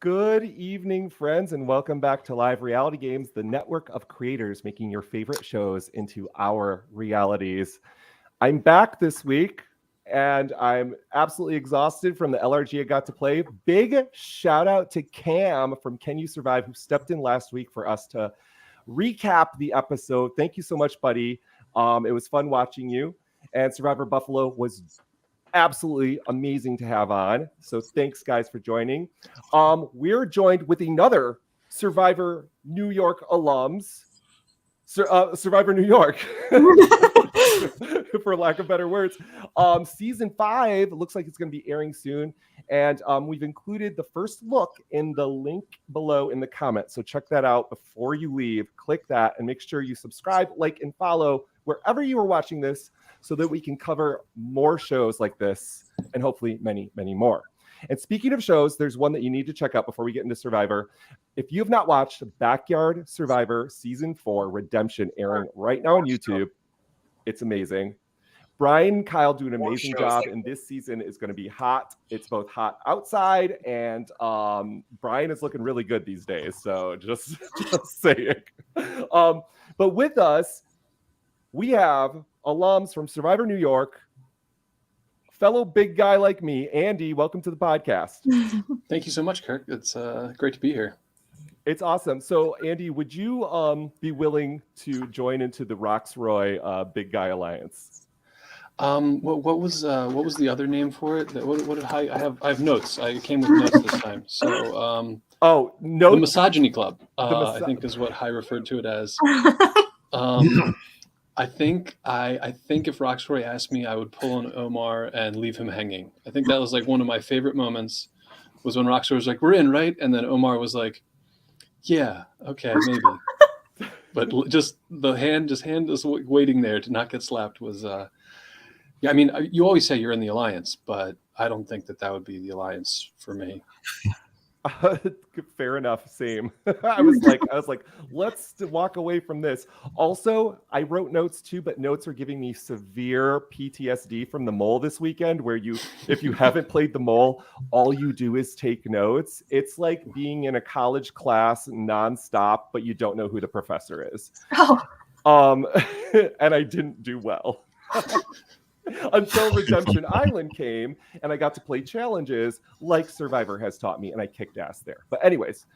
Good evening, friends, and welcome back to Live Reality Games, the network of creators making your favorite shows into our realities. I'm back this week, and I'm absolutely exhausted from the LRG I got to play. Big shout out to Cam from Can You Survive, who stepped in last week for us to recap the episode. Thank you so much, buddy. It was fun watching you, and Survivor Buffalo was absolutely amazing to have on. So thanks, guys, for joining. We're joined with another Survivor New York alums, Survivor New York, for lack of better words. Season 5 looks like it's going to be airing soon, and we've included the first look in the link below in the comments. So check that out before you leave. Click that and make sure you subscribe, like, and follow wherever you are watching this, so that we can cover more shows like this and hopefully many, many more. And speaking of shows, there's one that you need to check out before we get into Survivor. If you have not watched Backyard Survivor Season 4 Redemption, airing right now on YouTube, it's amazing. Brian and Kyle do an amazing job, and this season is going to be hot. It's both hot outside, and Brian is looking really good these days, so just saying. But with us, we have alums from Survivor New York, fellow big guy like me, Andy. Welcome to the podcast. Thank you so much, Kirk. It's great to be here. It's awesome. So, Andy, would you be willing to join into the Roxroy Big Guy Alliance? What was the other name for it? What did I have notes. I came with notes this time. So no, the Misogyny Club. I think is what I referred to it as. I think if Roxroy asked me, I would pull on Omar and leave him hanging. I think that was like one of my favorite moments, was when Roxroy was like, "We're in, right?" And then Omar was like, "Yeah, okay, maybe." But just hand waiting there to not get slapped was, yeah. I mean, you always say you're in the alliance, but I don't think that would be the alliance for me. Fair enough. Same. I was like, let's walk away from this. Also, I wrote notes too, but notes are giving me severe PTSD from the mole this weekend, where if you haven't played the mole, all you do is take notes. It's like being in a college class nonstop, but you don't know who the professor is. And I didn't do well. Until Redemption Island came, and I got to play challenges like Survivor has taught me, and I kicked ass there. But anyways,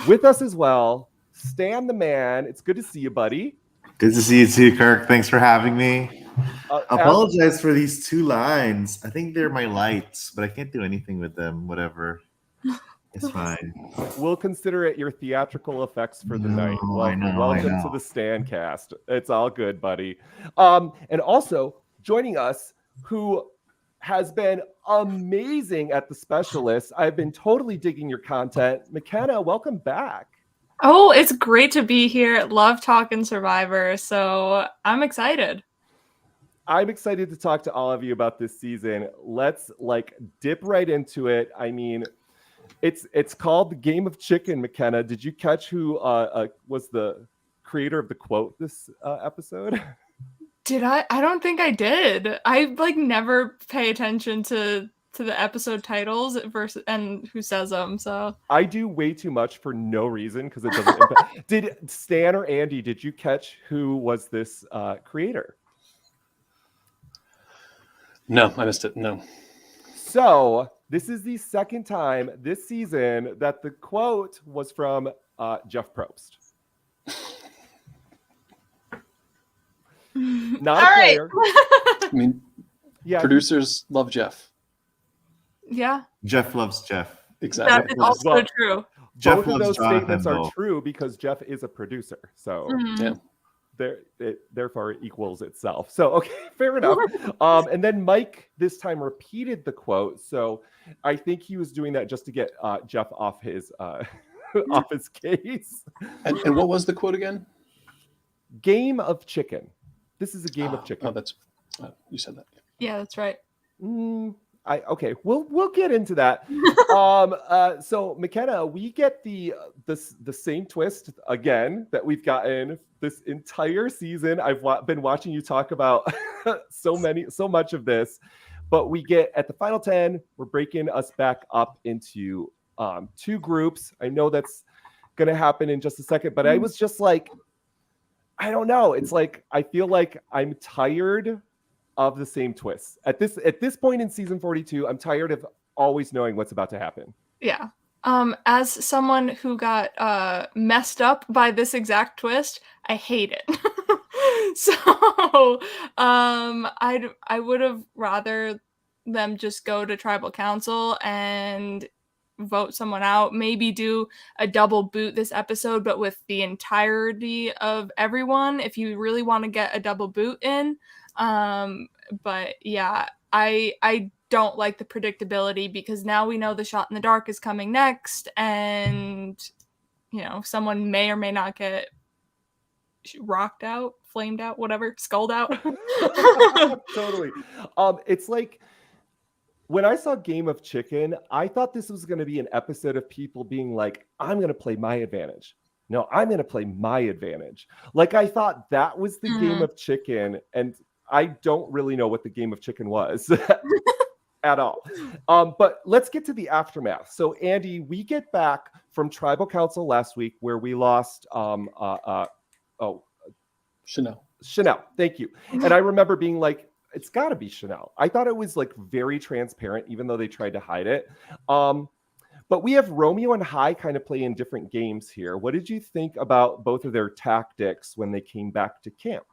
with us as well, Stan the Man. It's good to see you, buddy. Good to see you too, Kirk. Thanks for having me. Apologize for these 2 lines. I think they're my lights, but I can't do anything with them. Whatever. It's fine. We'll consider it your theatrical effects for the night. Welcome to the Stan cast. It's all good, buddy. And also, joining us, who has been amazing at the specialists. I've been totally digging your content. McKenna, welcome back. Oh, it's great to be here. Love talking Survivor, so I'm excited. I'm excited to talk to all of you about this season. Let's dip right into it. I mean, it's called the Game of Chicken, McKenna. Did you catch who was the creator of the quote this episode? Did I? I don't think I did. I never pay attention to the episode titles and who says them. So I do way too much for no reason because it doesn't impact. Did Stan or Andy? Did you catch who was this creator? No, I missed it. No. So this is the second time this season that the quote was from Jeff Probst. Not a player. I mean, yeah. Producers love Jeff. Yeah. Jeff loves Jeff. Exactly. That's also true. Both of those statements are true because Jeff is a producer. So therefore it equals itself. So, okay, fair enough. And then Mike this time repeated the quote. So I think he was doing that just to get Jeff off his off his case. And what was the quote again? Game of chicken. This is a game of chicken. Oh, that's you said that. Yeah, that's right. Okay, we'll get into that. So McKenna, we get the same twist again that we've gotten this entire season. I've been watching you talk about so much of this, but we get at the final 10, we're breaking us back up into two groups. I know that's going to happen in just a second, but I was just like, I don't know. It's like, I feel like I'm tired of the same twists. At this point in season 42, I'm tired of always knowing what's about to happen. Yeah. As someone who got messed up by this exact twist, I hate it. So I would have rather them just go to tribal council and vote someone out, maybe do a double boot this episode, but with the entirety of everyone if you really want to get a double boot in. But yeah, I don't like the predictability, because now we know the shot in the dark is coming next, and someone may or may not get rocked out, flamed out, whatever, skulled out. Totally. It's like, when I saw Game of Chicken, I thought this was going to be an episode of people being like, I'm going to play my advantage. No, I'm going to play my advantage. Like, I thought that was the Game of Chicken, and I don't really know what the Game of Chicken was at all. But let's get to the aftermath. So, Andy, we get back from Tribal Council last week where we lost Chanel. Thank you. And I remember being like, it's got to be Chanel. I thought it was like very transparent, even though they tried to hide it. But we have Romeo and Hai kind of play in different games here. What did you think about both of their tactics when they came back to camp?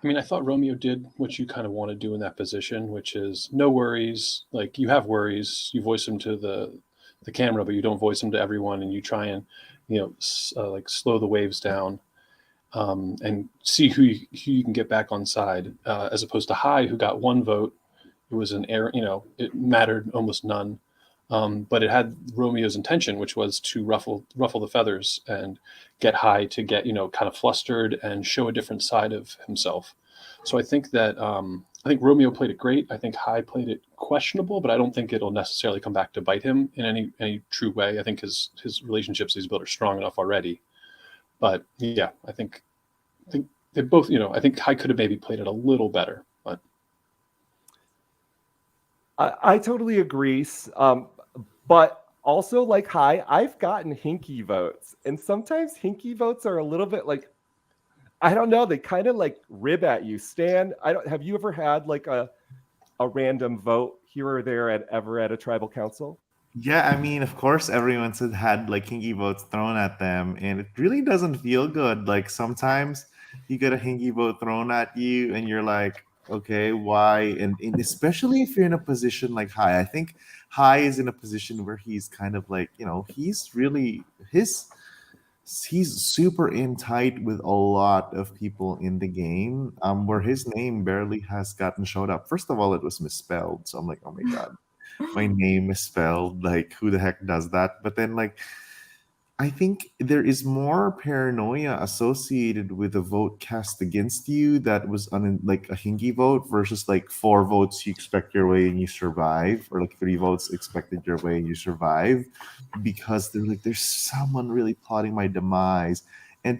I mean, I thought Romeo did what you kind of want to do in that position, which is no worries. Like, you have worries, you voice them to the camera, but you don't voice them to everyone, and you try and like slow the waves down. And see who you can get back on side, as opposed to Hai, who got one vote. It was an error, it mattered almost none. But it had Romeo's intention, which was to ruffle the feathers and get Hai to get, kind of flustered and show a different side of himself. So I think that I think Romeo played it great. I think Hai played it questionable, but I don't think it'll necessarily come back to bite him in any true way. I think his relationships he's built are strong enough already. But yeah, I think they both, I think Hai could have maybe played it a little better, but I totally agree. But also, like Hai, I've gotten hinky votes, and sometimes hinky votes are a little bit like, I don't know, they kind of like rib at you. Stan, have you ever had like a random vote here or there at a tribal council? Yeah, I mean, of course, everyone's had like hinky votes thrown at them, and it really doesn't feel good. Like, sometimes you get a hinky vote thrown at you, and you're like, okay, why? And especially if you're in a position like Hai. I think Hai is in a position where he's kind of like, he's really he's super in tight with a lot of people in the game, where his name barely has gotten showed up. First of all, it was misspelled, so I'm like, oh my god. My name is spelled, like, who the heck does that? But then, like, I think there is more paranoia associated with a vote cast against you that was like a hinky vote versus like 4 votes you expect your way and you survive, or like 3 votes expected your way and you survive, because they're like, there's someone really plotting my demise. And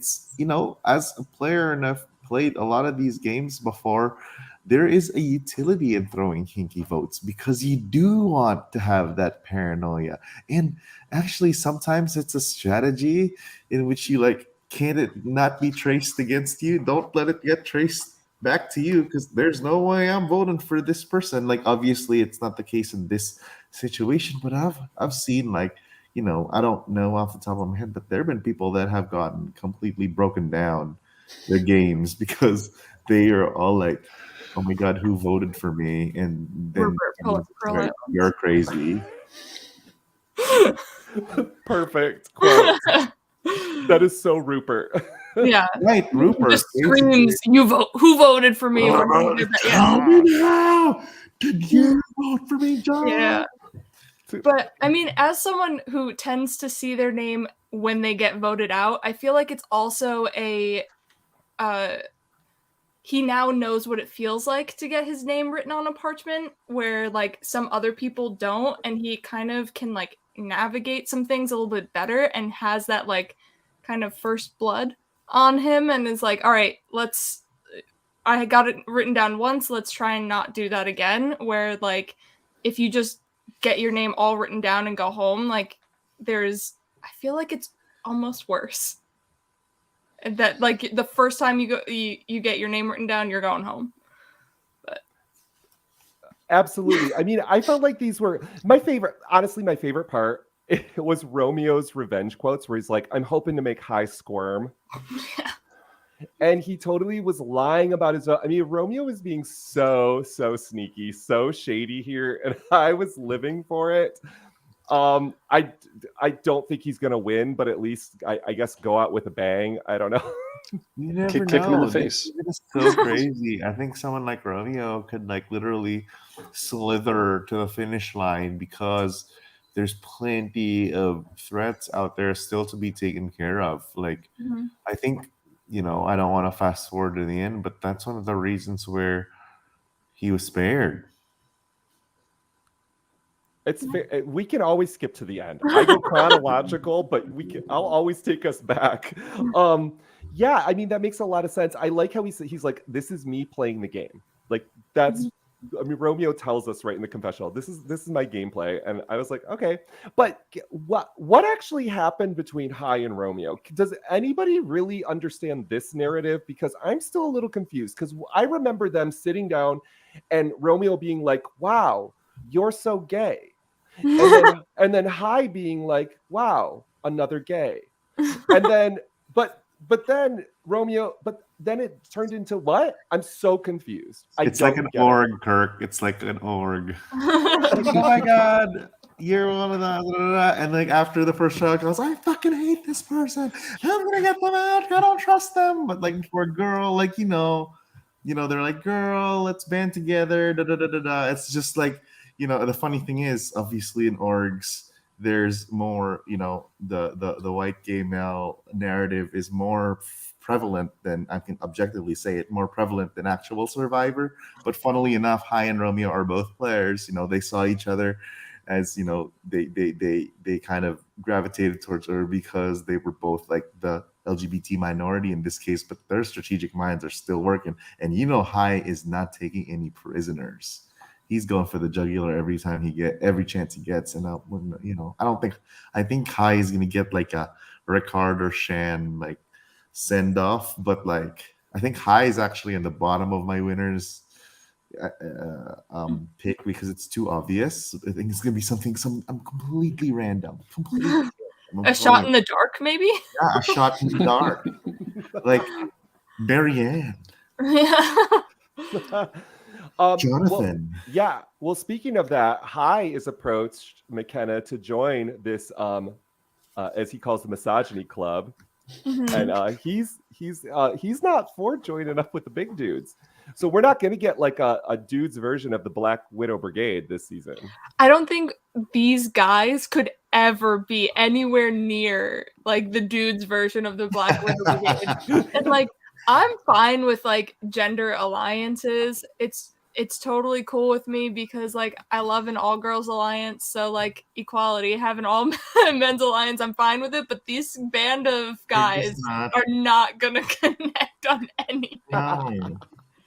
as a player, and I've played a lot of these games before, there is a utility in throwing hinky votes, because you do want to have that paranoia. And actually, sometimes it's a strategy in which you like, can't it not be traced against you? Don't let it get traced back to you, because there's no way I'm voting for this person. Like, obviously, it's not the case in this situation, but I've seen, like, I don't know off the top of my head, but there have been people that have gotten completely broken down their games because they are all like, oh my god, who voted for me? And then you're crazy. Perfect quote. That is so Rupert. Yeah, right, Rupert just screams, "You vote? Who voted for me?" Tell me now. Did you vote for me, John? Yeah. But I mean, as someone who tends to see their name when they get voted out, I feel like it's also he now knows what it feels like to get his name written on a parchment, where like some other people don't, and he kind of can like navigate some things a little bit better, and has that like kind of first blood on him, and is like, all right, I got it written down once, let's try and not do that again. Where like, if you just get your name all written down and go home, like, I feel like it's almost worse. That like the first time you get your name written down, you're going home. But absolutely. I mean, I felt like these were my favorite. Honestly, my favorite part it was Romeo's revenge quotes, where he's like, "I'm hoping to make Hai squirm." yeah. And he totally was lying about his own. I mean, Romeo was being so sneaky, so shady here, and I was living for it. I don't think he's gonna win, but at least I guess go out with a bang. I don't know. You never Kick him in know. the face. It is so crazy. I think someone like Romeo could like literally slither to the finish line because there's plenty of threats out there still to be taken care of. Like Mhm. I think, I don't want to fast forward to the end, but that's one of the reasons where he was spared. It's fair. We can always skip to the end. I go chronological, but I'll always take us back. Yeah, I mean that makes a lot of sense. I like how he's like, "This is me playing the game." Like that's. I mean, Romeo tells us right in the confessional, "This is my gameplay," and I was like, "Okay." But what actually happened between Hai and Romeo? Does anybody really understand this narrative? Because I'm still a little confused. Because I remember them sitting down, and Romeo being like, "Wow, you're so gay." And then Hai being like, "Wow, another gay," and then but then Romeo, but then it turned into what? I'm so confused. It's like an org, Kirk. It's like an org. Like, oh my god, you're one of the, and like after the first show, goes, I fucking hate this person. I'm gonna get them out. I don't trust them. But like for a girl, like they're like, girl, let's band together. Da da da da da. It's just like. The funny thing is, obviously in orgs, there's more, the white gay male narrative is more prevalent than, I can objectively say it, more prevalent than actual Survivor. But funnily enough, Hai and Romeo are both players. They saw each other as, they kind of gravitated towards her because they were both like the LGBT minority in this case, but their strategic minds are still working. And Hai is not taking any prisoners. He's going for the jugular every chance he gets. And I think Kai is going to get like a Ricard or Shan like send off, but like I think Hai is actually in the bottom of my winners pick because it's too obvious. I think it's going to be I'm completely random. A shot in the dark, maybe? Yeah, a shot in the dark. Like Marianne. Yeah. Jonathan. Well, speaking of that, Hai is approached McKenna to join this, as he calls the misogyny club, and he's not for joining up with the big dudes. So we're not going to get like a dude's version of the Black Widow Brigade this season. I don't think these guys could ever be anywhere near like the dude's version of the Black Widow Brigade. And like, I'm fine with like gender alliances. It's totally cool with me because like I love an all girls alliance, so like equality, have an all men's alliance, I'm fine with it. But these band of guys are not gonna connect on anything. No.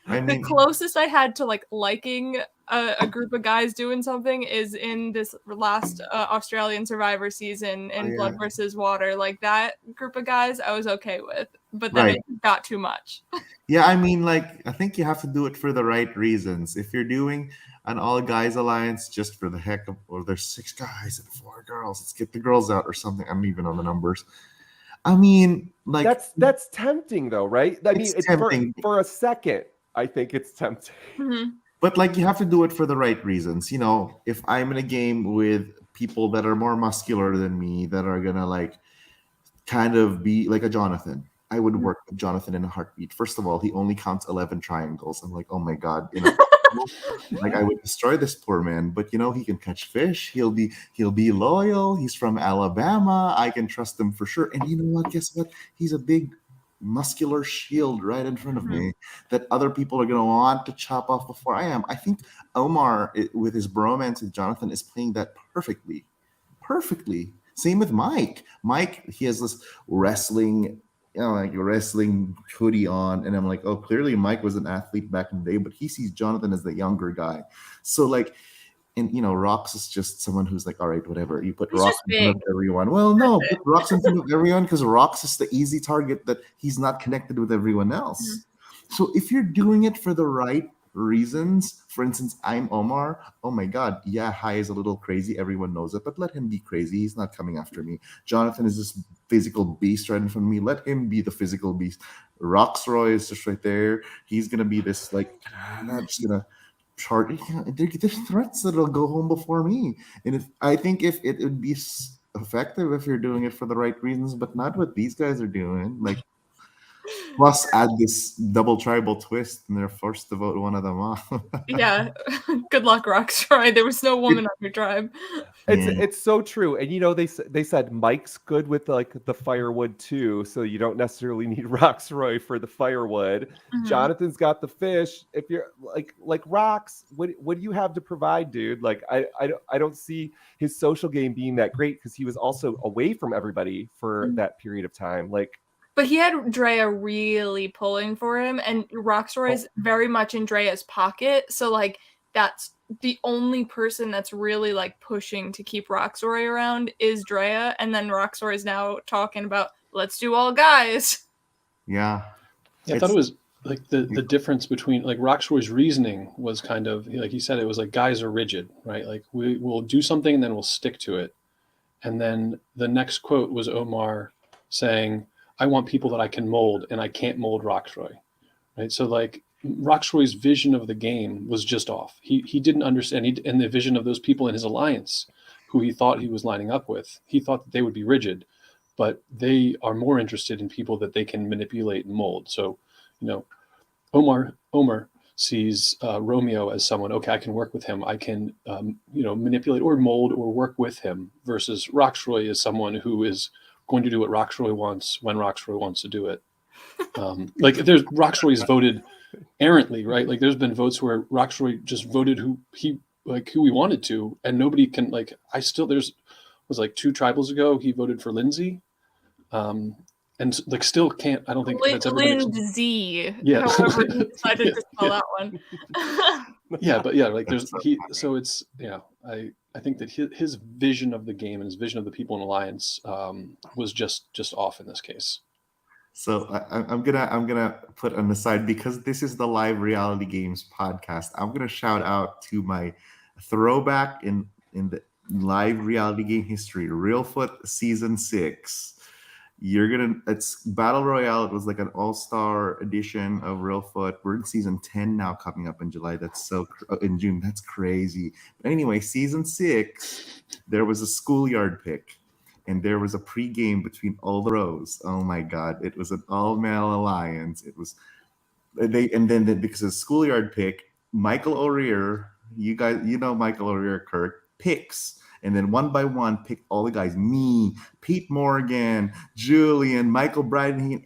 The closest I had to like liking a group of guys doing something is in this last Australian Survivor season in Blood versus Water. Like that group of guys I was okay with, but then it got too much. Yeah, I mean, like, I think you have to do it for the right reasons. If you're doing an all guys alliance just for the heck of, or there's 6 guys and 4 girls, let's get the girls out or something. I'm even on the numbers. I mean, like that's tempting though, right? I mean, it's tempting for a second. I think it's tempting. Mm-hmm. But like you have to do it for the right reasons. If I'm in a game with people that are more muscular than me, that are gonna like kind of be like a Jonathan, I would work with Jonathan in a heartbeat. First of all, he only counts 11 triangles. I'm like, oh my god, like I would destroy this poor man. But he can catch fish. He'll be loyal. He's from Alabama. I can trust him for sure. And you know what? Guess what? He's a big muscular shield right in front of me that other people are going to want to chop off before I am. I think Omar, with his bromance with Jonathan, is playing that perfectly. Same with Mike. He has this wrestling hoodie on, and I'm like, oh, clearly Mike was an athlete back in the day, but he sees Jonathan as the younger guy. So like, And Rox is just someone who's like, all right, whatever. You put He's Rox just in front of big. everyone. Well, no, That's put Rox in front of everyone because Rox is the easy target that he's not connected with everyone else. So if you're doing it for the right reasons, for instance, I'm Omar. Oh my God, yeah, Hai is a little crazy. Everyone knows it, but let him be crazy. He's not coming after me. Jonathan is this physical beast right in front of me. Let him be the physical beast. Roxroy is just right there. He's gonna be this like, not just gonna chart. There's threats that'll go home before me, and I think if it would be effective if you're doing it for the right reasons, but not what these guys are doing. Like, plus add this double tribal twist, and they're forced to vote one of them off. Yeah. Good luck, Roxroy. There was no woman on your tribe. It's so true, and they said Mike's good with like the firewood too, so you don't necessarily need Roxroy for the firewood. Jonathan's got the fish. If you're like Rox, what do you have to provide, dude? Like I don't see his social game being that great because he was also away from everybody for that period of time. Like, but he had Drea really pulling for him, and Roxroy's very much in Drea's pocket, so like that's the only person that's really like pushing to keep Roxroy around is Drea, and then Roxroy is now talking about let's do all guys. Yeah. I thought it was like the difference between like Roxroy's reasoning was kind of like he said, it was like guys are rigid, right? Like we'll do something and then we'll stick to it. And then the next quote was Omar saying, I want people that I can mold, and I can't mold Roxroy, right? So like Roxroy's vision of the game was just off. He didn't understand, and the vision of those people in his alliance who he thought he was lining up with, he thought that they would be rigid, but they are more interested in people that they can manipulate and mold. So, Omar sees Romeo as someone, okay, I can work with him. I can, manipulate or mold or work with him, versus Roxroy is someone who is going to do what Roxroy wants when Roxroy wants to do it. Like there's Roxroy's voted errantly, right? Like there's been votes where Roxroy just voted who he wanted to, and nobody can like. Was like 2 tribals ago he voted for Lindsay, and like still can't. I don't think that's ever been. Lindsay, Yeah. however he decided to spell that one. Yeah, but yeah, like there's so it's I think that his vision of the game and his vision of the people in Alliance was just off in this case. So I'm gonna put an aside because this is the live reality games podcast. I'm gonna shout out to my throwback in the live reality game history, Reelfoot Season 6. It's Battle Royale. It was like an all-star edition of Reelfoot. We're in Season 10 now, coming up in July. In June. That's crazy. But anyway, Season 6, there was a schoolyard pick. And there was a pre-game between all the rows. Oh my God. It was an all-male alliance. It was then because of schoolyard pick, Michael O'Rear, you guys, Michael O'Rear, Kirk, picks. And then one by one, picked all the guys. Me, Pete Morgan, Julian, Michael Bryden,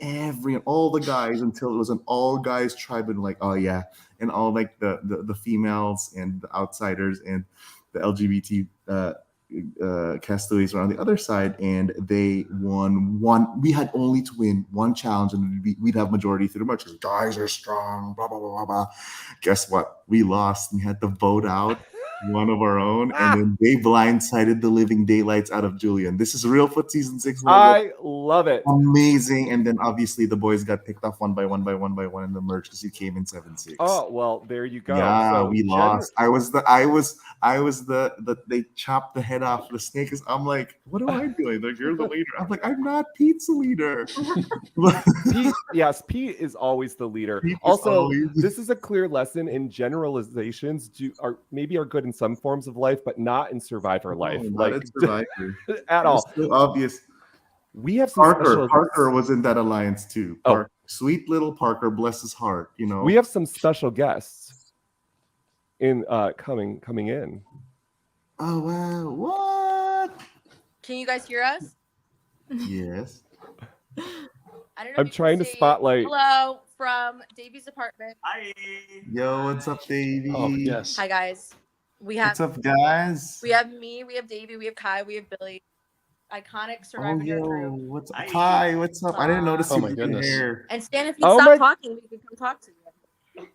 all the guys, until it was an all-guys tribe. And like, oh yeah. And all like the females and the outsiders and the LGBT castaways were on the other side, and they won one. We had only to win one challenge, and we'd have majority through the match. Guys are strong, blah blah blah blah blah. Guess what? We lost. We had to vote out one of our own, and then they blindsided the living daylights out of Julian. This is Reelfoot Season 6. I love it. Amazing. And then obviously the boys got picked off one by one in the merge because he came in 7-6. Oh well, there you go. Yeah, so we lost. I was the they chopped the head off the snake. I'm like, what am I doing? Like, you're the leader. I'm like, I'm not Pete's leader. Pete is always the leader. Also, this is a clear lesson in generalizations are good in some forms of life, but not in Survivor life. Not in Survivor. At all. So obvious. We have some Parker was in that alliance too. Parker. Sweet little Parker, bless his heart. We have some special guests in coming in. Oh wow! What? Can you guys hear us? Yes. I don't know. I'm trying to spotlight. Hello from Davey's apartment. Hi. Yo, what's up, Davey? Oh yes. Hi guys. What's up, guys? We have me. We have Davey. We have Kai. We have Billy. Iconic Survivor crew. What's up? Hi, what's up? I didn't notice Oh you my with your goodness. hair. And Stan, if you stop talking, we can come talk to you.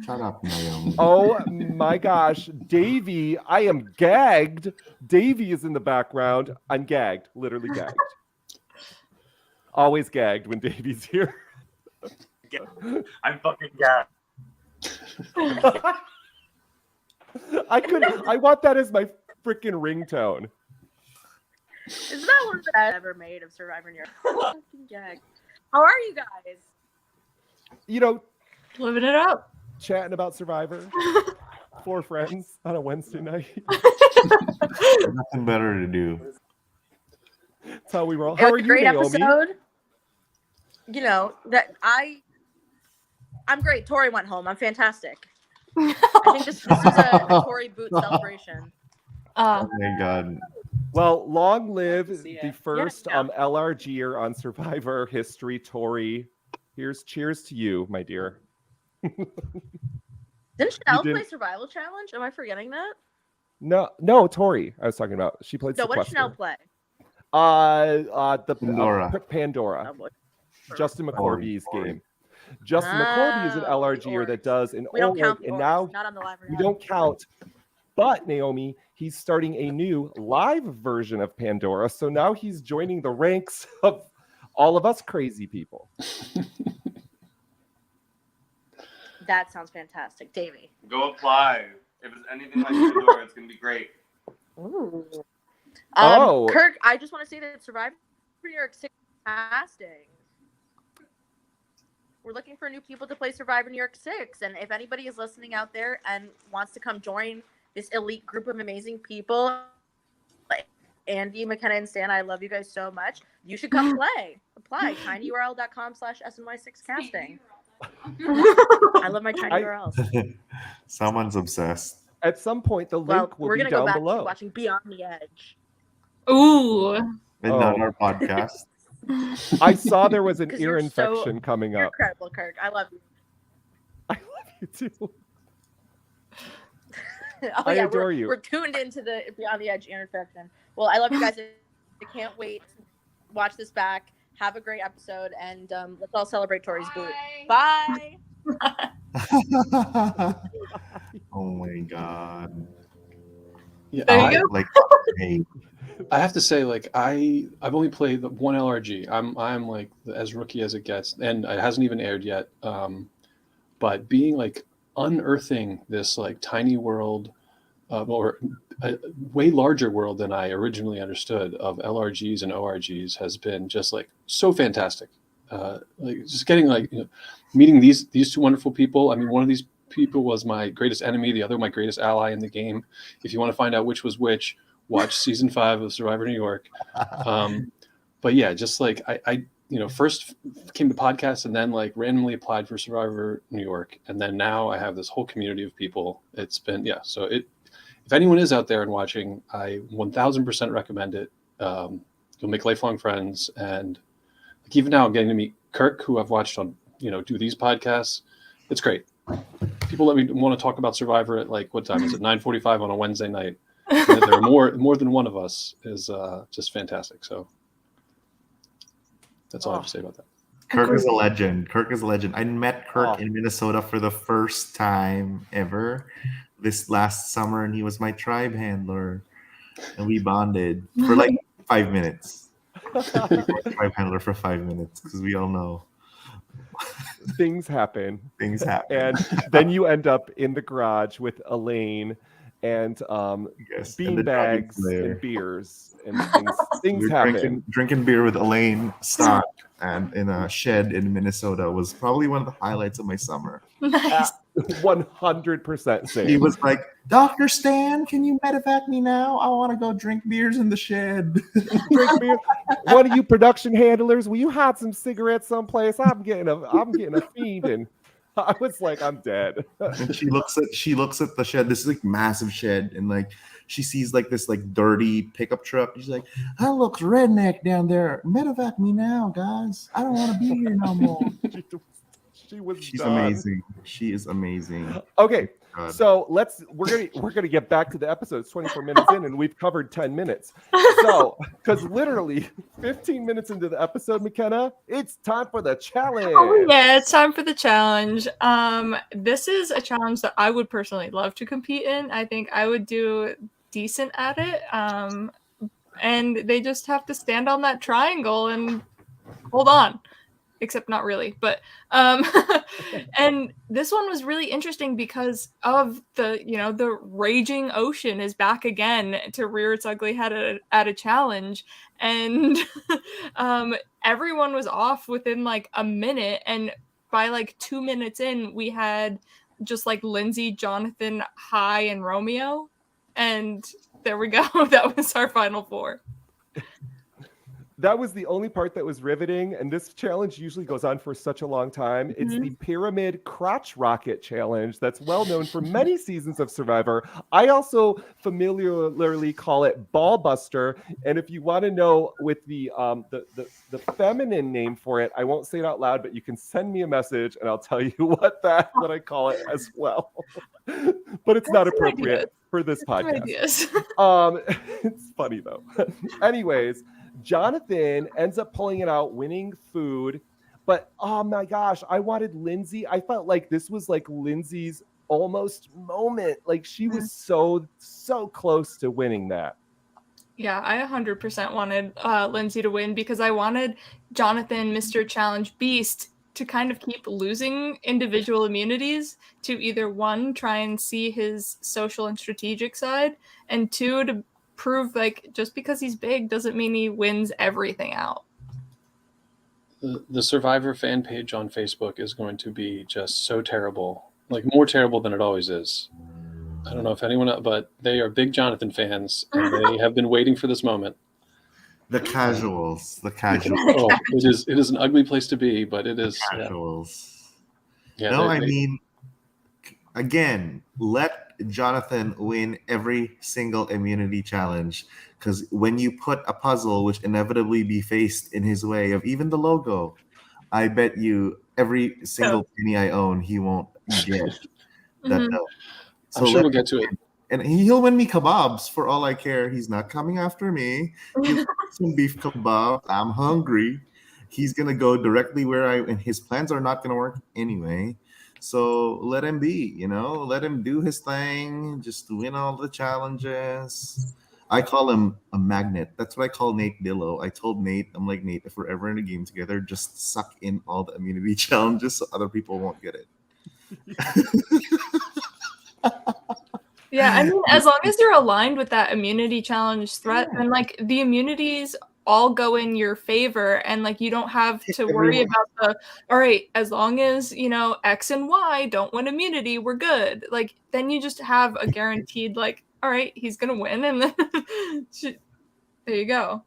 Shut up, Naomi. Oh my gosh, Davey, I am gagged. Davey is in the background. I'm gagged, literally gagged. Always gagged when Davey's here. I'm fucking gagged. I want that as my freaking ringtone. Is that one that I've ever made of Survivor New York? Fucking gagged. How are you guys? You know, Living it up. chatting about Survivor. 4 friends on a Wednesday night. Nothing better to do. That's how we roll. It How was are a you, great Naomi? episode. You know that I'm great. Tori went home. I'm fantastic. I think this is a Tori boot celebration. Oh my god. Well, long live see the it. first Yeah. LRGer on Survivor history, Tori. Here's cheers to you, my dear. Didn't Chanel play didn't- Survival Challenge? Am I forgetting that? No, Tori. I was talking about. She played No, what did Chanel Sequester. play? Pandora. Pandora. Oh, boy. Justin McCorby's Tori. game. Justin McCorby is an Oh, the LRGer that orgs. does an We don't org, count the and orgs, now not on the live. we don't count. But Naomi, he's starting a new live version of Pandora, so now he's joining the ranks of all of us crazy people. That sounds fantastic, Davey. Go apply. If it's anything like Pandora, it's gonna be great. Ooh. Oh. Kirk, I just want to say that Survivor New York 6 is casting. We're looking for new people to play Survivor New York 6, and if anybody is listening out there and wants to come join this elite group of amazing people, like Andy, McKenna, and Stan, I love you guys so much. You should come play. Apply tinyurl.com/SNY6casting. I love my tiny URLs. Someone's obsessed. At some point, the Well, link will we're be gonna go down back below. to watching Beyond the Edge. Ooh. And Oh. not our podcast. I saw there was an 'Cause ear you're so- infection coming You're up. incredible, Kirk. I love you. I love you too. Oh, I yeah, adore you. We're tuned into the Beyond the Edge intersection. Well, I love you guys. I can't wait to watch this back. Have a great episode, and let's all celebrate Tori's boot. Bye. Oh my god. Yeah, There you go. Like, hey, I have to say, like I've only played the one LRG. I'm like as rookie as it gets, and it hasn't even aired yet. But being like unearthing this like tiny world, or a way larger world than I originally understood of LRGs and ORGs has been just like so fantastic. Like just getting like meeting these two wonderful people. I mean, one of these people was my greatest enemy, the other my greatest ally in the game. If you want to find out which was which, watch season 5 of Survivor New York. But yeah, just like I first came to podcasts and then like randomly applied for Survivor New York, and then now I have this whole community of people. It's been so if anyone is out there and watching, I 1000% recommend it. You'll make lifelong friends, and like even now I'm getting to meet Kirk, who I've watched on do these podcasts. It's great. People let me want to talk about Survivor at like what time is it? 9:45 on a Wednesday night. And there are more than one of us is just fantastic. So that's all I have to say about that. Kirk is a legend. Kirk is a legend. I met Kirk Oh. in Minnesota for the first time ever this last summer, and he was my tribe handler, and we bonded for like 5 minutes. Tribe handler for 5 minutes because we all know Things happen. things happen. And then you end up in the garage with Elaine and Yes, bean and the bags Dragons Lair. and beers and things We're happen. drinking beer with Elaine Stock and in a shed in Minnesota was probably one of the highlights of my summer. Nice. 100% same. He was like, Dr. Stan, can you medevac me now? I want to go drink beers in the shed. Drink beer. One of you production handlers, will you hide some cigarettes someplace? I'm getting a fiend, and I was like, I'm dead. And she looks at the shed. This is like massive shed, and like she sees like this like dirty pickup truck. She's like, that looks redneck down there. Medevac me now, guys. I don't want to be here no more. She was She's done. amazing. She is amazing. Okay, God. so we're gonna get back to the episode. It's 24 minutes in, and we've covered 10 minutes. So, because literally 15 minutes into the episode, McKenna, it's time for the challenge. Oh yeah, it's time for the challenge. This is a challenge that I would personally love to compete in. I think I would do decent at it. And they just have to stand on that triangle and hold on. Except not really, but and this one was really interesting because of the raging ocean is back again to rear its ugly head at a challenge, and everyone was off within like a minute, and by like 2 minutes in we had just like Lindsay, Jonathan, Hai, and Romeo, and there we go. That was our final four. That was the only part that was riveting, and this challenge usually goes on for such a long time. It's the Pyramid Crotch Rocket Challenge that's well known for many seasons of Survivor. I also familiarly call it Ball Buster, and if you want to know with the feminine name for it, I won't say it out loud, but you can send me a message and I'll tell you what I call it as well. But it's not appropriate for this podcast. It's funny though. Anyways, Jonathan ends up pulling it out, winning food. But oh my gosh, I wanted Lindsay. I felt like this was like Lindsay's almost moment. Like she was so close to winning that. Yeah, I 100% wanted Lindsay to win because I wanted Jonathan, Mr. Challenge Beast, to kind of keep losing individual immunities to either one, try and see his social and strategic side, and two, to prove like just because he's big doesn't mean he wins everything out. The Survivor fan page on Facebook is going to be just so terrible, like more terrible than it always is. I don't know if anyone else, but they are big Jonathan fans, and they have been waiting for this moment. The casuals. Oh, it is an ugly place to be, but it is. Casuals. Yeah. No, I mean, again, let Jonathan win every single immunity challenge, because when you put a puzzle which inevitably be faced in his way of even the logo, I bet you every single penny I own he won't get that. I'm sure we'll get to it. And he'll win me kebabs for all I care. He's not coming after me. He'll get some beef kebab. I'm hungry. He's gonna go directly and his plans are not gonna work anyway. So let him be, let him do his thing, just win all the challenges. I call him a magnet. That's what I call Nate Dillo. I told Nate, I'm like, Nate, if we're ever in a game together, just suck in all the immunity challenges so other people won't get it. Yeah, I mean, as long as you're aligned with that immunity challenge threat, then like the immunities all go in your favor, and like you don't have to worry about all right, as long as X and Y don't win immunity, we're good. Like then you just have a guaranteed like, all right, he's gonna win, and then there you go.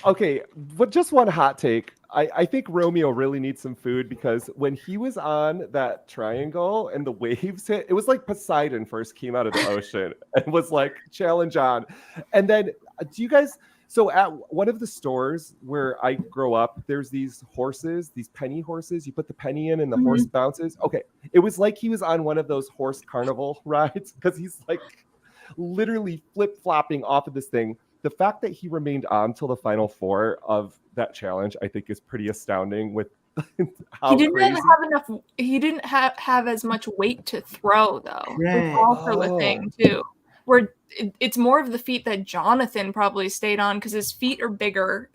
Okay, but just one hot take. I think Romeo really needs some food, because when he was on that triangle and the waves hit, it was like Poseidon first came out of the ocean and was like, challenge on. And then do you guys, so at one of the stores where I grow up, there's these horses, these penny horses. You put the penny in and the horse bounces. Okay, it was like he was on one of those horse carnival rides, because he's like literally flip-flopping off of this thing. The fact that he remained on till the final four of that challenge, I think, is pretty astounding. With how he didn't crazy. have enough. He didn't have as much weight to throw, though. Right. It's also the thing too, where it's more of the feet that Jonathan probably stayed on, because his feet are bigger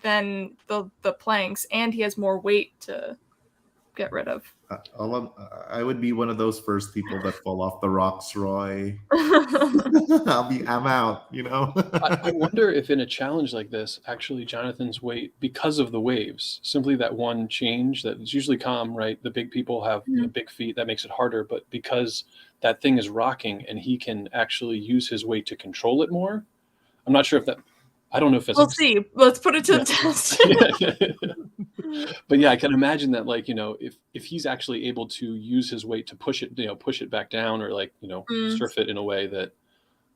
than the planks, and he has more weight to get rid of. I would be one of those first people that fall off the rocks, Roy. I'm out, I wonder if in a challenge like this, actually Jonathan's weight, because of the waves, simply that one change that is usually calm, right? The big people have big feet, that makes it harder, but because that thing is rocking and he can actually use his weight to control it more. I'm not sure if that, I don't know if it's. We'll see. Let's put it to the test. But yeah, I can imagine that, like, if he's actually able to use his weight to push it back down, or like, surf it in a way that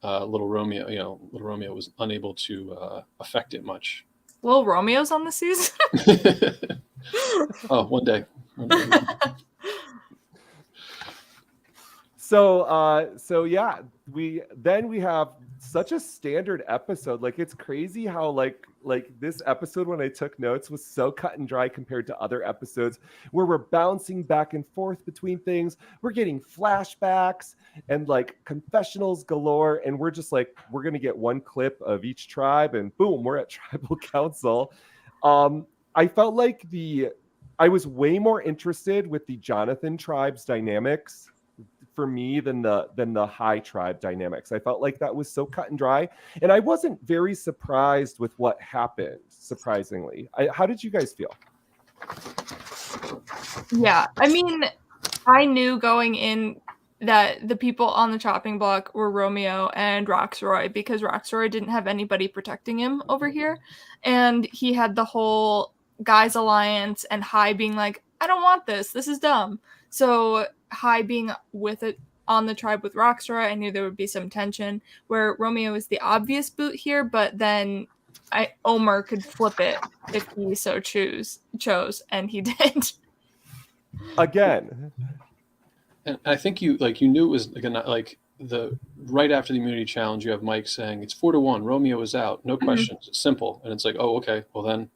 little Romeo was unable to affect it much. Will Romeo's on the season? Oh, one day. So yeah, we have such a standard episode. Like, it's crazy how like this episode, when I took notes, was so cut and dry compared to other episodes where we're bouncing back and forth between things. We're getting flashbacks and like confessionals galore, and we're just like, we're gonna get one clip of each tribe, and boom, we're at tribal council. I felt like I was way more interested with the Jonathan tribe's dynamics for me than the High tribe dynamics. I felt like that was so cut and dry, and I wasn't very surprised with what happened, surprisingly. How did you guys feel? Yeah, I mean, I knew going in that the people on the chopping block were Romeo and Roxroy, because Roxroy didn't have anybody protecting him over here, and he had the whole guys alliance and High being like, I don't want this is dumb. So High being with it on the tribe with Roxroy, I knew there would be some tension, where Romeo is the obvious boot here, but then Omar could flip it if he so chose, and he did. Again. And I think you knew it was like the right after the immunity challenge, you have Mike saying it's 4-1, Romeo is out, no questions, it's simple, and it's like, oh, okay, well then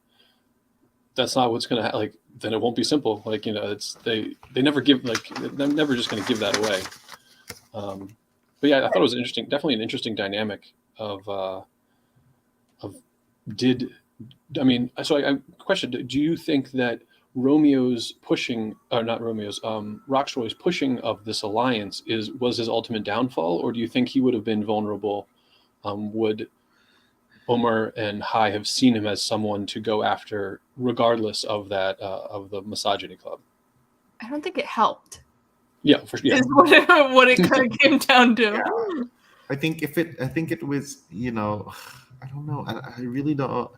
that's not what's gonna like. Then it won't be simple. Like, it's they never give, like, they're never just gonna give that away. But yeah, I thought it was definitely an interesting dynamic of question, do you think that Romeo's pushing, or not Romeo's, Roxroy's pushing of this alliance was his ultimate downfall, or do you think he would have been vulnerable? Would Omar and High have seen him as someone to go after, regardless of that of the misogyny club? I don't think it helped. Yeah, for sure. Is what it kind of came down to. Yeah. I think it was, I don't know. I really don't.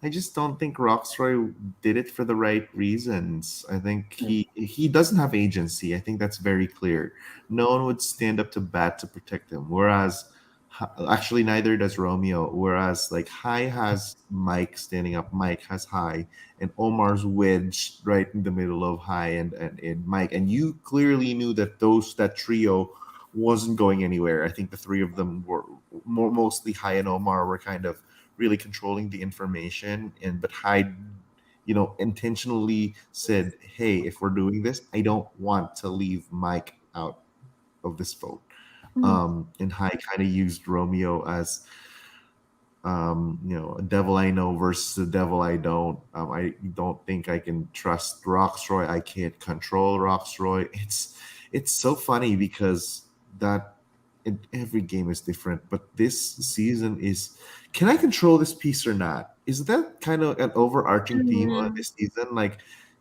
I just don't think Roxroy did it for the right reasons. I think he doesn't have agency. I think that's very clear. No one would stand up to bat to protect him. Whereas, actually, neither does Romeo. Whereas, like, High has Mike standing up. Mike has High, and Omar's wedged right in the middle of High and Mike. And you clearly knew that that trio wasn't going anywhere. I think the three of them were mostly High and Omar were kind of really controlling the information, but Hyde, intentionally said, hey, if we're doing this, I don't want to leave Mike out of this vote. And Hyde kind of used Romeo as a devil I know versus a devil I don't. I don't think I can trust Roxroy. I can't control Roxroy. It's so funny because every game is different, but this season is, can I control this piece or not? Is that kind of an overarching theme on this season? Like,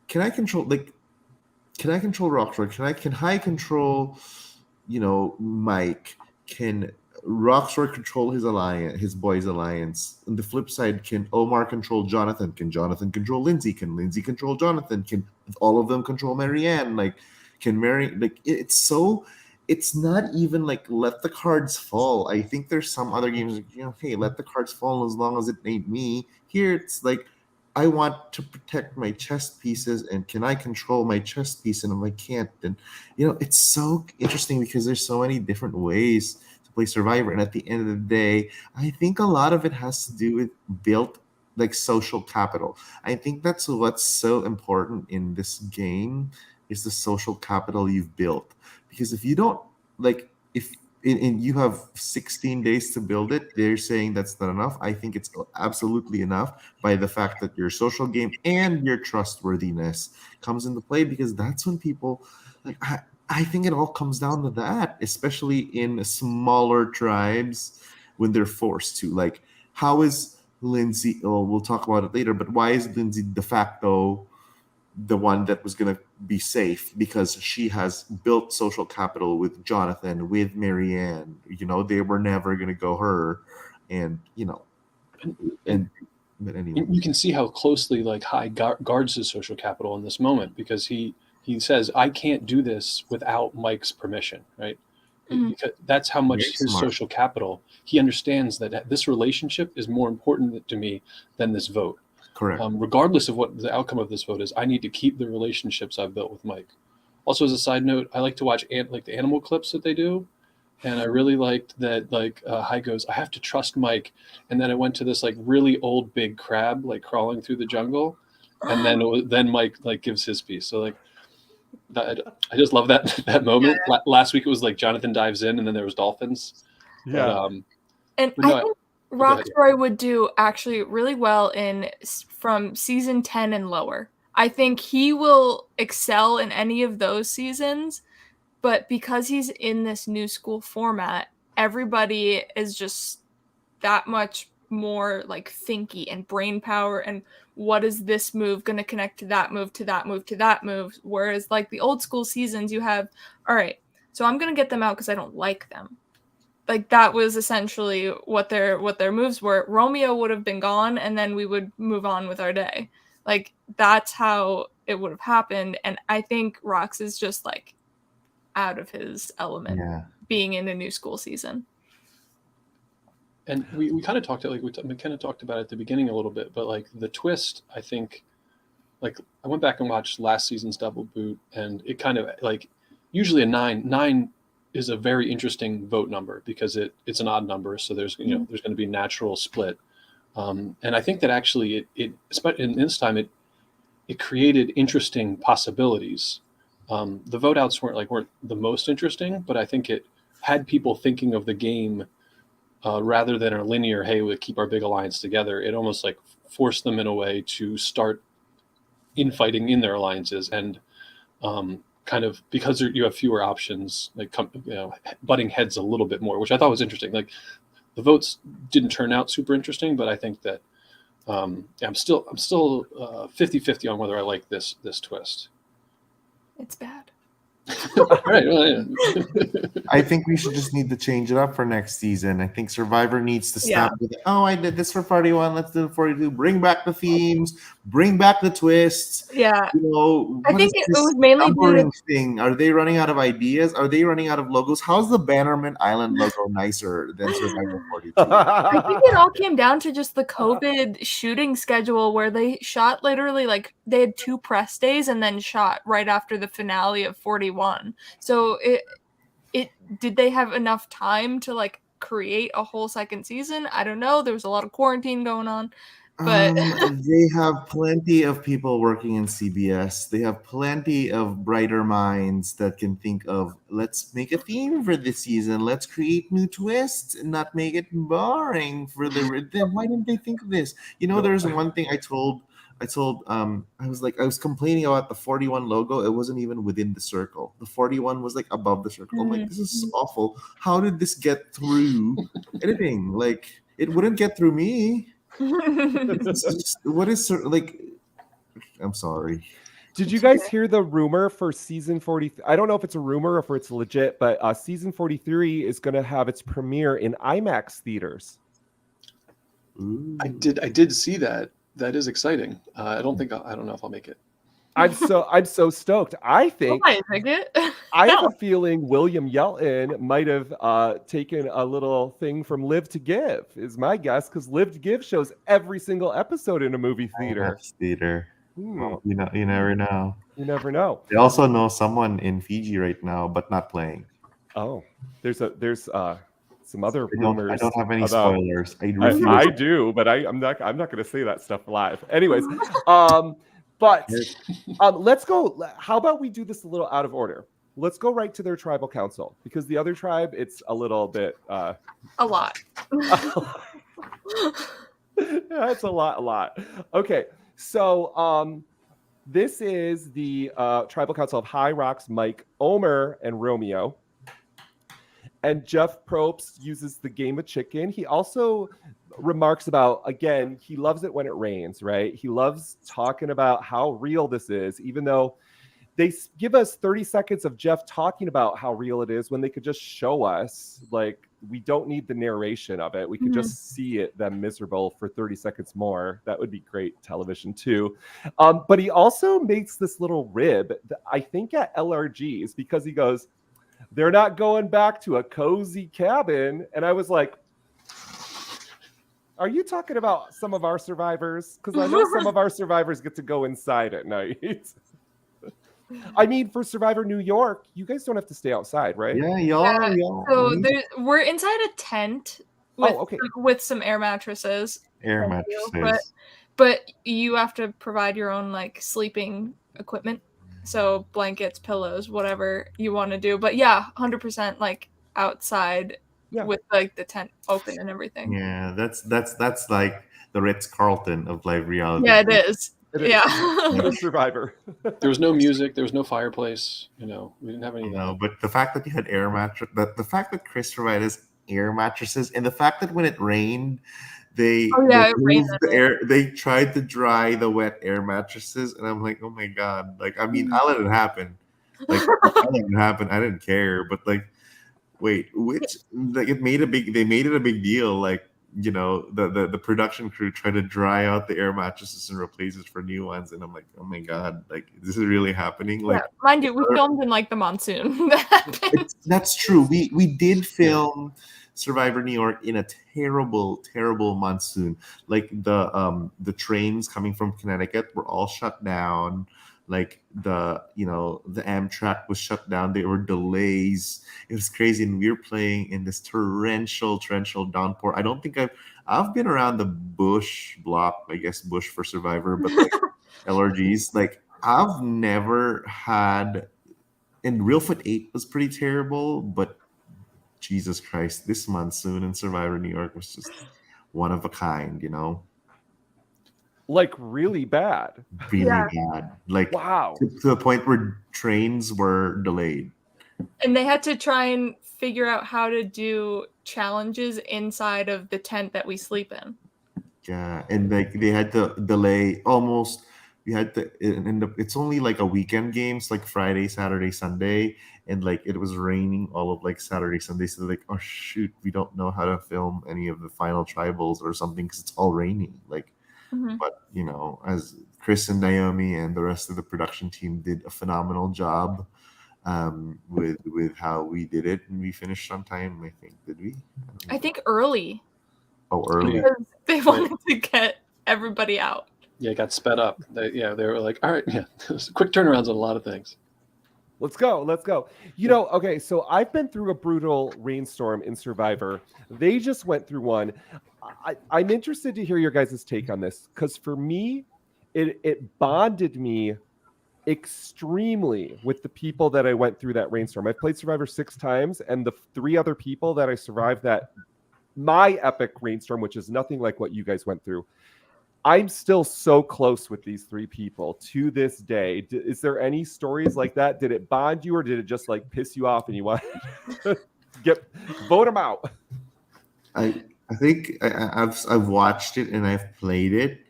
can I control Roxroy? Can High control, Mike? Can Roxroy control his boys' alliance? On the flip side, can Omar control Jonathan? Can Jonathan control Lindsay? Can Lindsay control Jonathan? Can all of them control Marianne? Like, can Mary, like, it's not even like let the cards fall. I think there's some other games, hey, let the cards fall as long as it ain't me. Here it's like, I want to protect my chess pieces, and can I control my chess piece? And if I can't, then it's so interesting because there's so many different ways to play Survivor. And at the end of the day, I think a lot of it has to do with built like social capital. I think that's what's so important in this game, is the social capital you've built. Because if you don't, like, and you have 16 days to build it, they're saying that's not enough. I think it's absolutely enough by the fact that your social game and your trustworthiness comes into play, because that's when people, like, I think it all comes down to that, especially in smaller tribes when they're forced to. Like, how is Lindsay, we'll talk about it later, but why is Lindsay de facto the one that was going to be safe? Because she has built social capital with Jonathan, with Marianne. They were never going to go her, and but anyway, you can see how closely like High guards his social capital in this moment, because he says, I can't do this without Mike's permission, right? Because that's how much his social capital, he understands that this relationship is more important to me than this vote. Correct. regardless of what the outcome of this vote is, I need to keep the relationships I've built with Mike. Also, as a side note, I like to watch like the animal clips that they do. And I really liked that, like, Hai goes, I have to trust Mike. And then it went to this, like, really old big crab, like, crawling through the jungle. And then Mike, like, gives his piece. So, like, I just love that moment. Yeah. Last week it was, like, Jonathan dives in, and then there was dolphins. Yeah. But, And but no, I think go ahead. Roxroy would do actually really well from season 10 and lower. I think he will excel in any of those seasons, but because he's in this new school format, everybody is just that much more like thinky and brain power and what is this move going to connect to that move, to that move, to that move. Whereas like the old school seasons, you have, all right, so I'm going to get them out because I don't like them. Like that was essentially what their moves were. Romeo would have been gone and then we would move on with our day. Like that's how it would have happened. And I think Rox is just like out of his element being in a new school season. And we kind of talked like McKenna talked about it at the beginning a little bit, but like the twist, I think, like I went back and watched last season's Double Boot, and it kind of like usually a 9 is a very interesting vote number because it's an odd number, so there's there's going to be a natural split, and I think that actually it in this time it created interesting possibilities. The vote outs weren't the most interesting, but I think it had people thinking of the game. Rather than a linear, hey, we keep our big alliance together, it almost like forced them in a way to start infighting in their alliances and kind of because you have fewer options, like butting heads a little bit more, which I thought was interesting. Like the votes didn't turn out super interesting, but I think that I'm still 50-50 on whether I like this twist. It's bad. Right. Well, yeah. I think we should just need to change it up for next season. I think Survivor needs to stop with, I did this for 41, let's do it for 42. Bring back the themes, bring back the twists. Yeah. I think it was mainly due to thing. Are they running out of ideas? Are they running out of logos? How's the Bannerman Island logo nicer than Survivor 42? I think it all came down to just the COVID shooting schedule where they shot literally like they had 2 press days and then shot right after the finale of 41. So it did they have enough time to like create a whole second season? I don't know. There was a lot of quarantine going on. But they have plenty of people working in CBS. They have plenty of brighter minds that can think of, let's make a theme for this season. Let's create new twists and not make it boring for the. Why didn't they think of this? There's one thing I was complaining about the 41 logo. It wasn't even within the circle. The 41 was like above the circle. I'm like, this is awful. How did this get through editing? Like, it wouldn't get through me. What is like? I'm sorry. Did you guys hear the rumor for season 43? I don't know if it's a rumor or if it's legit, but season 43 is going to have its premiere in IMAX theaters. Ooh. I did see that. That is exciting. I don't know if I'll make it. I'm so stoked. I think I have a feeling William Yelton might have taken a little thing from Live to Give, is my guess, because Live to Give shows every single episode in a movie theater. Well, you never know. You never know. They also know someone in Fiji right now, but not playing. Oh, there's some other rumors. I don't have any spoilers. I do, but I'm not going to say that stuff live. Anyways, but let's go. How about we do this a little out of order? Let's go right to their tribal council, because the other tribe, it's a little bit a lot. Yeah, it's a lot. Okay, so this is the tribal council of Hai, Rox, Mike, Omer, and Romeo. And Jeff Probst uses the game of chicken. He also remarks about, again, he loves it when it rains, right? He loves talking about how real this is, even though they give us 30 seconds of Jeff talking about how real it is when they could just show us. Like, we don't need the narration of it. We could just see them miserable for 30 seconds more. That would be great television too. But he also makes this little rib, I think at LRG's, because he goes, they're not going back to a cozy cabin. And I was like, Are you talking about some of our survivors? Because I know some of our survivors get to go inside at night. I mean, for Survivor New York, you guys don't have to stay outside, right? Yeah, Yeah, y'all. So we're inside a tent with okay. with some air mattresses. Air Thank you. mattresses. But you have to provide your own like sleeping equipment. So blankets, pillows, whatever you want to do. But yeah, 100% like outside Yeah. with like the tent open and everything. Yeah, that's like the Ritz-Carlton of live reality. Yeah, it is. It is. Yeah. For Survivor. There was no music. There was no fireplace. You know, we didn't have any of that. No, but the fact that you had air mattress, the fact that Chris provided us air mattresses, and the fact that when it rained, they Oh, yeah, they it rained moved that the day. air. They tried to dry the wet air mattresses, and I'm like, oh my god! Like, I mean, I let it happen. Like, I let it happen. I didn't care, but like, wait, which like it made a big. They made it a big deal. Like, you know, the production crew tried to dry out the air mattresses and replace it for new ones, and I'm like, oh my god! Like, this is really happening. Like, Yeah, mind you, we filmed in like the monsoon. that's true. We did film Survivor New York in a terrible monsoon. Like the trains coming from Connecticut were all shut down. Like the Amtrak was shut down. There were delays. It was crazy, and we were playing in this torrential downpour. I don't think I've been around the Bush block, I guess Bush for Survivor, but like LRGs, like I've never had. And Reelfoot 8 was pretty terrible, but Jesus Christ, this monsoon in Survivor New York was just one of a kind, you know? Like really bad. Really bad. Like, wow. To the point where trains were delayed. And they had to try and figure out how to do challenges inside of the tent that we sleep in. Yeah, and like they had to delay almost. We had to end up. It's only like a weekend games, like Friday, Saturday, Sunday, and like it was raining all of like Saturday, Sunday. So like, oh shoot, we don't know how to film any of the final tribals or something because it's all raining. Like, but you know, as Chris and Naomi and the rest of the production team did a phenomenal job with how we did it, and we finished on time. I think did we? I think early. Oh, early. Because they wanted to get everybody out. Yeah, it got sped up. They were like, all right, yeah, quick turnarounds on a lot of things. Let's go. You know, okay, so I've been through a brutal rainstorm in Survivor. They just went through one. I'm interested to hear your guys' take on this, because for me, it bonded me extremely with the people that I went through that rainstorm. I've played Survivor 6 times, and the 3 other people that I survived my epic rainstorm, which is nothing like what you guys went through, I'm still so close with these 3 people to this day. Is there any stories like that? Did it bond you, or did it just like piss you off and you want to vote them out? I think I've watched it and I've played it,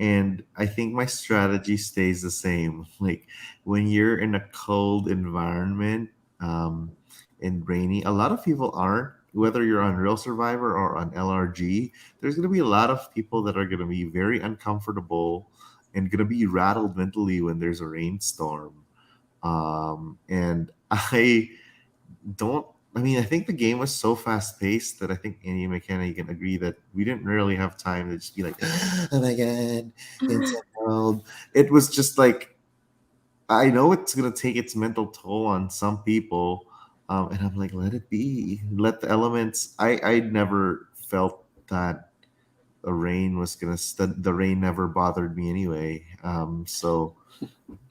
and I think my strategy stays the same. Like when you're in a cold environment and rainy, a lot of people aren't. Whether you're on Real Survivor or on LRG, there's going to be a lot of people that are going to be very uncomfortable and going to be rattled mentally when there's a rainstorm. And I think the game was so fast paced that I think Andy and McKenna, you can agree that we didn't really have time to just be like, oh my God, it's so cold. It was just like, I know it's going to take its mental toll on some people. And I'm like, let it be. Let the elements. I never felt that the rain was gonna. The rain never bothered me anyway. So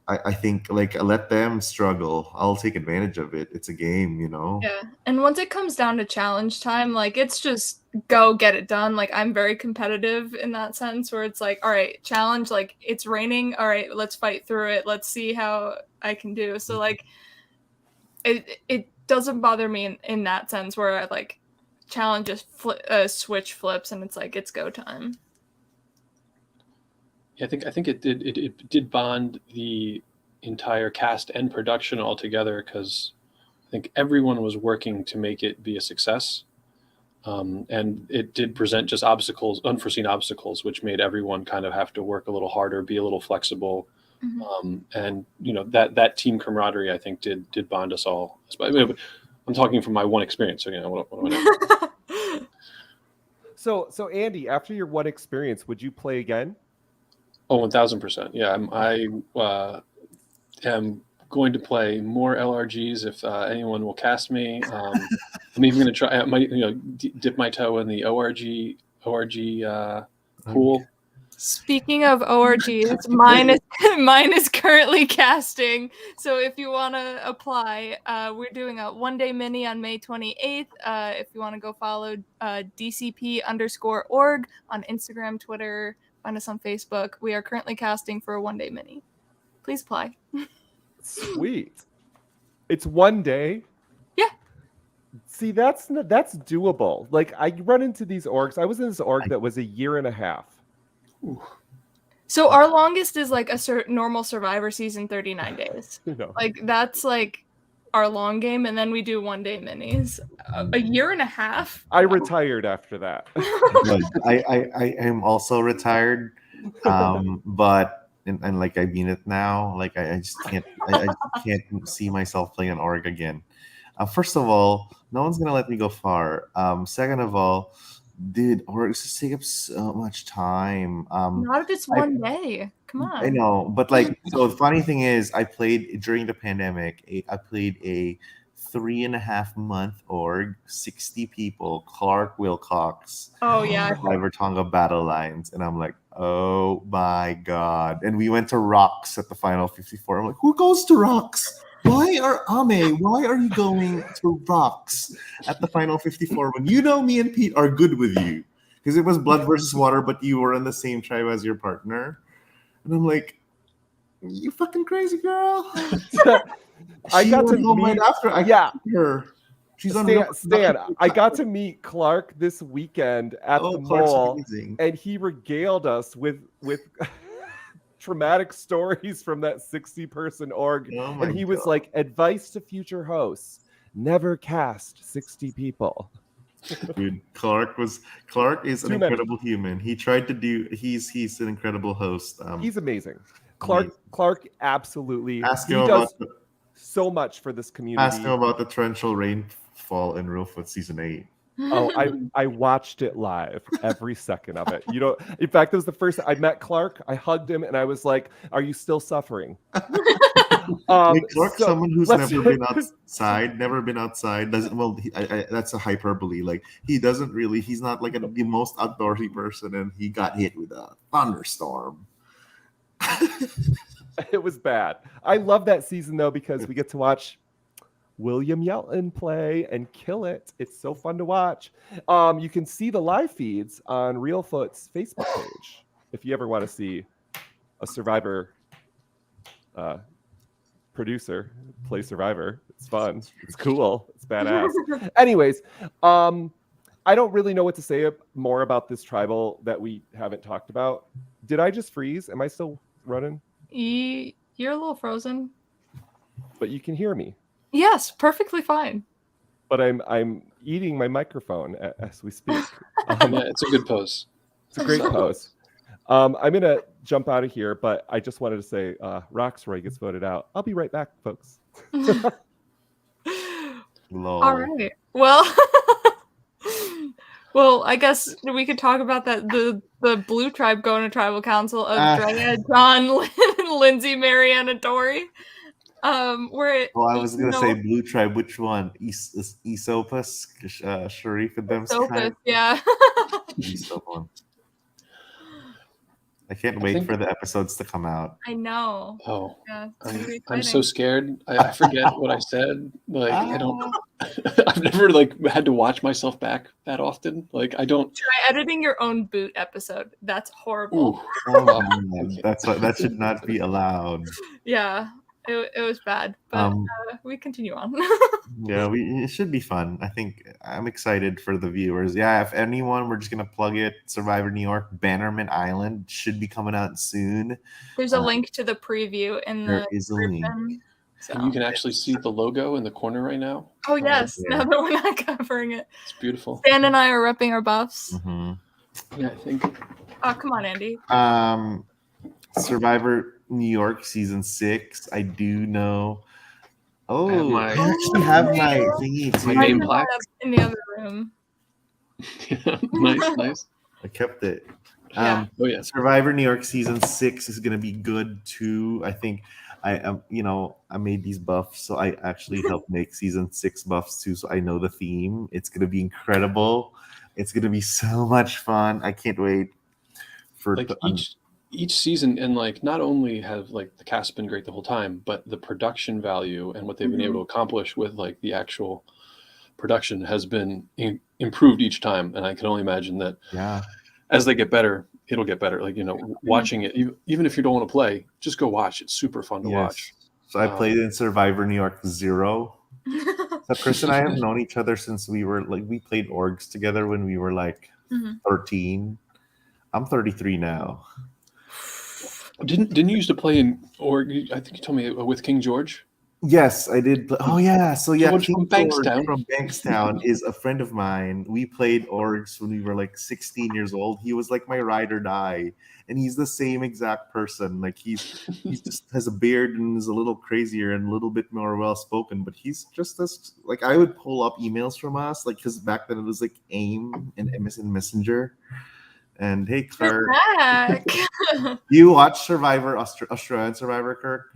I think like let them struggle. I'll take advantage of it. It's a game, you know. Yeah, and once it comes down to challenge time, like it's just go get it done. Like I'm very competitive in that sense, where it's like, all right, challenge. Like it's raining. All right, let's fight through it. Let's see how I can do. So like, it doesn't bother me in that sense where I like challenge just switch flips and it's like it's go time. Yeah, I think it did bond the entire cast and production all together, because I think everyone was working to make it be a success, and it did present just unforeseen obstacles, which made everyone kind of have to work a little harder, be a little flexible. And you know that team camaraderie, I think, did bond us all. I'm talking from my one experience, so you know what I know. So Andy, after your one experience, would you play again? Oh, 1000%. Yeah, am going to play more LRGs if anyone will cast me. I'm even going to try. I might, dip my toe in the ORG pool. Speaking of ORGs, mine is currently casting. So if you want to apply, we're doing a one-day mini on May 28th. If you want to go follow DCP_org on Instagram, Twitter, find us on Facebook. We are currently casting for a one-day mini. Please apply. Sweet. It's one day. Yeah. See, that's doable. Like I run into these orgs. I was in this org that was a year and a half. Ooh. So our longest is like a normal Survivor season, 39 days. Like that's like our long game, and then we do one-day minis. A year and a half. I retired after that. I am also retired, but and like I mean it now. Like I just can't. I can't see myself playing an org again. First of all, no one's gonna let me go far. Second of all, dude, orgs just take up so much time. Not if it's one day. Come on. I know, but like, so the funny thing is, I played during the pandemic. I played a 3.5-month org, 60 people, Clark Wilcox. Oh yeah. Survivor Tonga Battle Lines, and I'm like, oh my god! And we went to Rocks at the final 54. I'm like, who goes to Rocks? Why are you going to Rocks at the final 54 when you know me and Pete are good with you? Because it was blood versus water, but you were in the same tribe as your partner. And I'm like, you fucking crazy girl. I got to meet after her. She's on Stan, I got to meet Clark this weekend at the mall, and he regaled us with traumatic stories from that 60-person org. And he was like, advice to future hosts: never cast 60 people. Dude, Clark is an incredible human. He tried to do. He's an incredible host. He's amazing. Clark absolutely. Ask he him does about so much for this community. Ask him about the torrential rainfall in Reelfoot season 8. Oh, I watched it live, every second of it. In fact, it was the first I met Clark. I hugged him and I was like, "Are you still suffering?" Clark, someone who's never been outside, doesn't. Well, that's a hyperbole. Like he's not like the most outdoorsy person, and he got hit with a thunderstorm. It was bad. I love that season though because we get to watch William Yelton play and kill it. It's so fun to watch. You can see the live feeds on Reelfoot's Facebook page if you ever want to see a Survivor producer play Survivor. It's fun. It's cool. It's badass. Anyways, I don't really know what to say more about this tribal that we haven't talked about. Did I just freeze? Am I still running? You're a little frozen. But you can hear me. Yes, perfectly fine. But I'm eating my microphone as we speak. Yeah, it's a good pose. It's a great pose. I'm gonna jump out of here, but I just wanted to say Roxroy gets voted out. I'll be right back, folks. All right. Well, well, I guess we could talk about that the blue tribe going to tribal council of Drea, John, Lindsay, Marianne, and Tori. Where I was gonna say blue tribe. Which one? Esopus, Sharif, and them. Esopus, yeah. I can't wait for the episodes to come out. I know. Oh, yeah, I'm so scared. I forget what I said. Like I don't. I've never had to watch myself back that often. Like I don't. Try editing your own boot episode. That's horrible. That should not be allowed. Yeah. It was bad, but we continue on. Yeah, it should be fun. I think I'm excited for the viewers. Yeah, if anyone, we're just gonna plug it. Survivor New York, Bannerman Island should be coming out soon. There's a link to the preview in there is a link. So. And you can actually see the logo in the corner right now. Oh yes, now that we're not covering it. It's beautiful. Stan and I are repping our buffs. Mm-hmm. Yeah, I think. Oh, come on, Andy. Survivor New York season 6. I do know. I actually have my thingy too. My name plaque in the other room. Nice. I kept it. Yeah. Oh yeah. Survivor New York season 6 is gonna be good too. I think I made these buffs, so I actually helped make season 6 buffs too. So I know the theme. It's gonna be incredible. It's gonna be so much fun. I can't wait for Like each season, and like not only have like the cast been great the whole time, but the production value and what they've been able to accomplish with like the actual production has been improved each time. And I can only imagine that yeah. as they get better, it'll get better. Like, watching it, even if you don't want to play, just go watch. It's super fun to watch. So I played in Survivor New York 0. So Chris and I have known each other since we played orgs together when we were like 13. I'm 33 now. Didn't you used to play in, or I think you told me with King George? Yes, I did. Oh yeah, so yeah, George King from George Bankstown. from Bankstown is a friend of mine. We played orgs when we were like 16 years old. He was like my ride or die, and he's the same exact person. Like he just has a beard and is a little crazier and a little bit more well spoken. But he's just as like I would pull up emails from us, like because back then it was like AIM and MSN Messenger. And hey, Kirk, you watch Survivor Australian Survivor, Kirk?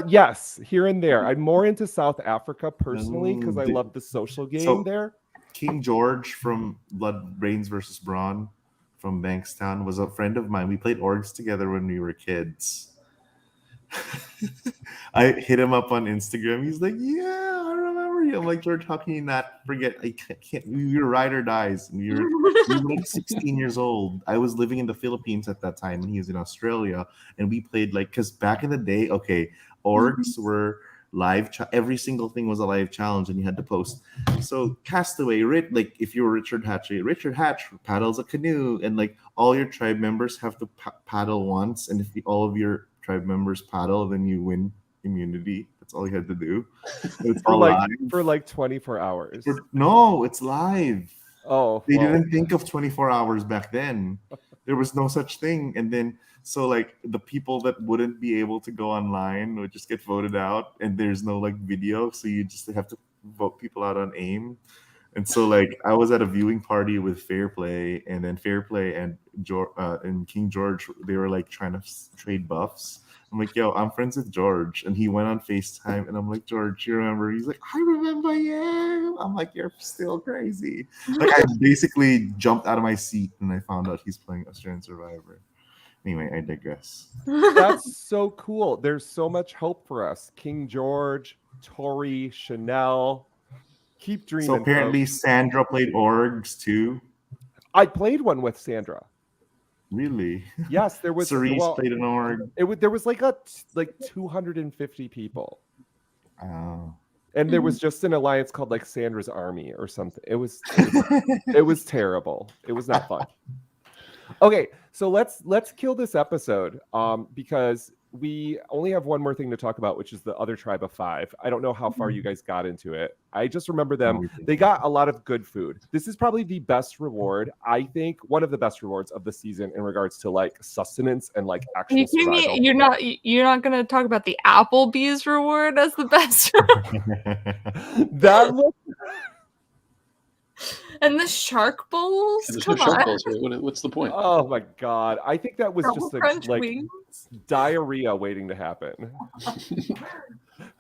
Yes, here and there. I'm more into South Africa personally because I love the social game there. King George from Blood Brains versus Brawn from Bankstown was a friend of mine. We played orgs together when we were kids. I hit him up on Instagram. He's like, "Yeah, I remember you." I'm like, "George, how can you not forget? I can't. We were ride or dies. We were like 16 years old. I was living in the Philippines at that time, and he was in Australia. And we played like because back in the day, orgs were live. Every single thing was a live challenge, and you had to post. So Castaway, like if you were Richard Hatch paddles a canoe, and like all your tribe members have to paddle once, and if all of your tribe members paddle, then you win immunity. That's all you had to do. It's all live for like 24 hours. No, it's live. Oh, they didn't think of 24 hours back then. There was no such thing. And then so like the people that wouldn't be able to go online would just get voted out, and there's no like video, so you just have to vote people out on AIM. And so like I was at a viewing party with Fair Play, and then Fair Play and King George, they were like trying to trade buffs. I'm like, "Yo, I'm friends with George," and he went on FaceTime, and I'm like, "George, you remember?" He's like, "I remember you." I'm like, "You're still crazy." Like I basically jumped out of my seat when I found out he's playing Australian Survivor. Anyway, I digress. That's so cool. There's so much hope for us. King George, Tori, Chanel. Keep dreaming. So apparently folks. Sandra played orgs too. I played one with Sandra. Really? Yes, there was. Cerise played an org. There was like 250 people. Oh. And there was just an alliance called like Sandra's Army or something. It was terrible. It was not fun. Okay, so let's kill this episode because we only have one more thing to talk about, which is the other tribe of 5. I don't know how far you guys got into it. I just remember them. They got a lot of good food. This is probably the best reward. I think one of the best rewards of the season in regards to like sustenance and like actual survival. You're not gonna talk about the Applebee's reward as the best. That looked. And the shark bowls. There's no shark bowls. What's the point? Oh my god! I think that was just like wings. diarrhea waiting to happen.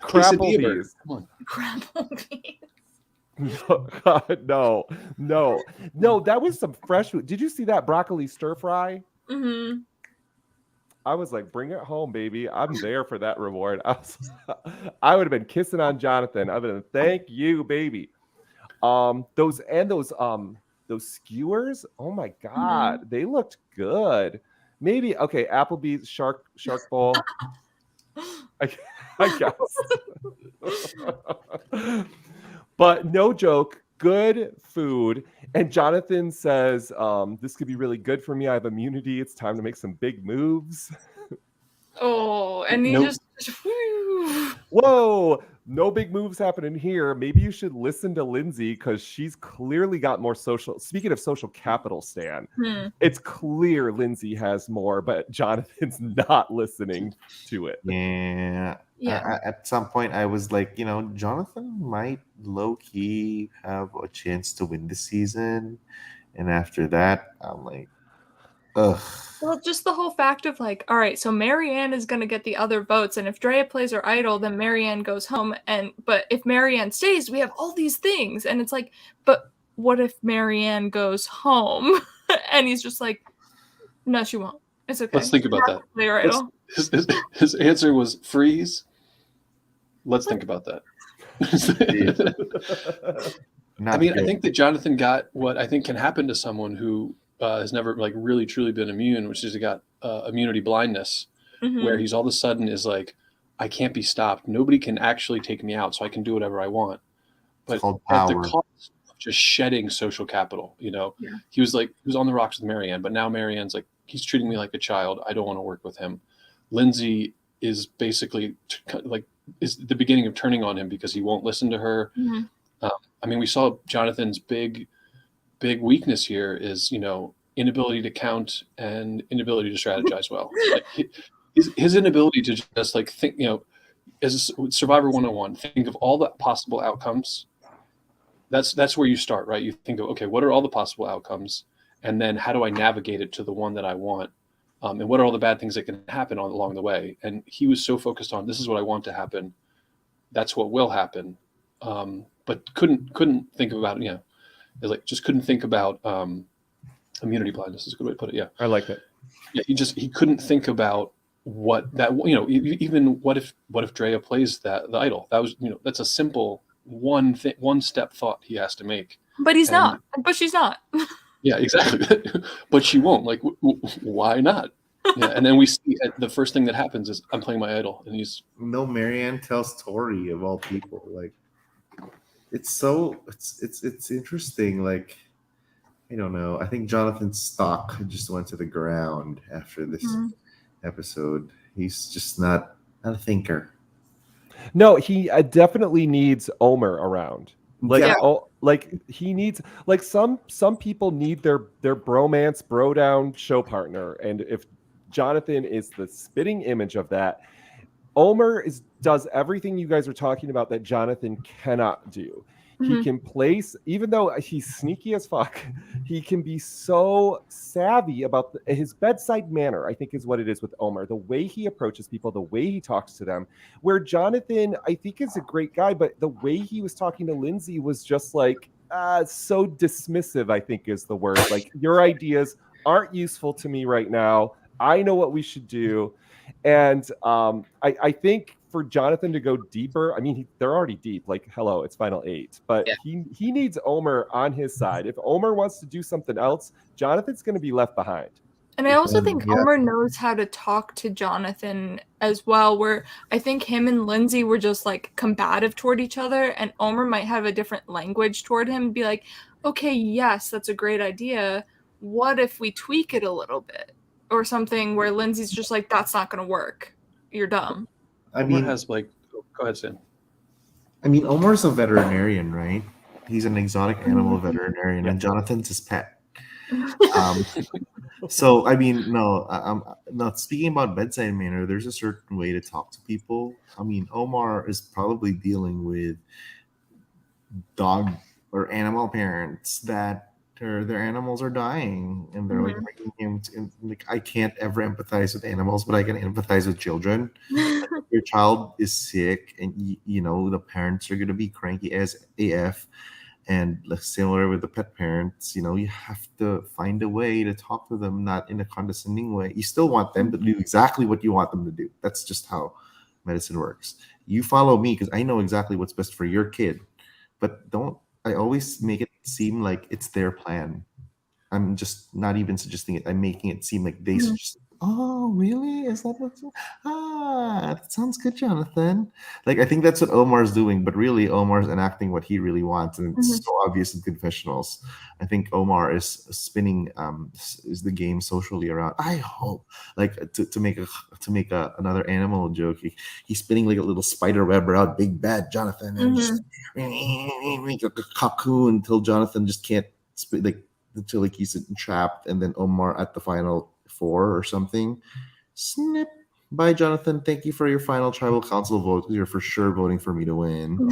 Crapplebees. Come on. Crapplebees. No, that was some fresh food. Did you see that broccoli stir fry? Mm-hmm. I was like, bring it home, baby. I'm there for that reward. I would have been kissing on Jonathan. I would have been, thank you, baby. Those skewers, oh my god, they looked good. Maybe okay, Applebee's shark bowl. I guess. But no joke, good food. And Jonathan says, this could be really good for me. I have immunity. It's time to make some big moves. Oh, and he Nope. just whew. Whoa, no big moves happening here. Maybe you should listen to Lindsay because she's clearly got more social. Speaking of social capital, Stan, it's clear Lindsay has more, but Jonathan's not listening to it. Yeah. Yeah. At some point, I was like, Jonathan might low key have a chance to win this season. And after that, I'm like, ugh. Well, just the whole fact of like, all right, so Marianne is gonna get the other votes, and if Drea plays her idol, then Marianne goes home. But if Marianne stays, we have all these things, and it's like, but what if Marianne goes home? And he's just like, no, she won't. It's okay. Let's think about that. Play her idol. His answer was freeze. Let's think about that. Not I mean, good. I think that Jonathan got what I think can happen to someone who has never like really truly been immune, which is he got immunity blindness, where he's all of a sudden is like, I can't be stopped. Nobody can actually take me out, so I can do whatever I want. But called at the power. cost of just shedding social capital, he was on the rocks with Marianne, but now Marianne's like, he's treating me like a child. I don't want to work with him. Lindsay is basically is the beginning of turning on him because he won't listen to her. I mean, we saw Jonathan's big weakness here is, inability to count and inability to strategize well. Like his inability to just like think, as Survivor 101, think of all the possible outcomes. That's where you start, right? You think of, okay, what are all the possible outcomes? And then how do I navigate it to the one that I want? And what are all the bad things that can happen along the way? And he was so focused on, this is what I want to happen. That's what will happen. But couldn't think about, just couldn't think about immunity blindness is a good way to put it. Yeah. I like it. Yeah. He couldn't think about what that, even what if Drea plays the idol? That was, that's a simple one step thought he has to make. But he's not. But she's not. Yeah, exactly. But she won't. Like, why not? Yeah, and then we see the first thing that happens is I'm playing my idol, and he's No, Marianne tells Tori of all people. Like, it's interesting. Like, I don't know. I think Jonathan's stock just went to the ground after this episode. He's just not a thinker. No, he definitely needs Omer around. Like, Yeah. like he needs, like some people need their bromance, bro down show partner, and if Jonathan is the spitting image of that, Omer does everything you guys are talking about that Jonathan cannot do. He can place, even though he's sneaky as fuck, he can be so savvy about his bedside manner, I think is what it is with Omer. The way he approaches people, the way he talks to them, where Jonathan, I think, is a great guy, but the way he was talking to Lindsay was just like, so dismissive, I think is the word. Like, your ideas aren't useful to me right now. I know what we should do. And I think for Jonathan to go deeper, I mean, they're already deep. Like, hello, it's final 8. But he needs Omer on his side. If Omer wants to do something else, Jonathan's going to be left behind. And I also think Omer knows how to talk to Jonathan as well, where I think him and Lindsay were just like combative toward each other, and Omer might have a different language toward him and be like, okay, yes, that's a great idea. What if we tweak it a little bit? Or something where Lindsay's just like, that's not going to work. You're dumb. I mean, has like, go ahead, Sam. I mean, Omar's a veterinarian, right? He's an exotic animal veterinarian, and Jonathan's his pet. So, I mean, no, I'm not speaking about bedside manner. There's a certain way to talk to people. I mean, Omar is probably dealing with dog or animal parents that their animals are dying, and they're like bringing him to, like, I can't ever empathize with animals, but I can empathize with children. Your child is sick, and the parents are gonna be cranky as AF, and like similar with the pet parents, you have to find a way to talk to them, not in a condescending way. You still want them to do exactly what you want them to do. That's just how medicine works. You follow me because I know exactly what's best for your kid, but don't. I always make it seem like it's their plan. I'm just not even suggesting it. I'm making it seem like they Oh, really? Is that what's that sounds good, Jonathan. Like I think that's what Omar's doing, but really Omar's enacting what he really wants, and it's so obvious in confessionals. I think Omar is spinning is the game socially around. I hope like to make a another animal joke. He's spinning like a little spider web around Big Bad Jonathan and just make a cocoon until Jonathan just can't like until like he's trapped, and then Omar at the final 4 or something. Snip. Bye, Jonathan. Thank you for your final tribal council vote. You're for sure voting for me to win.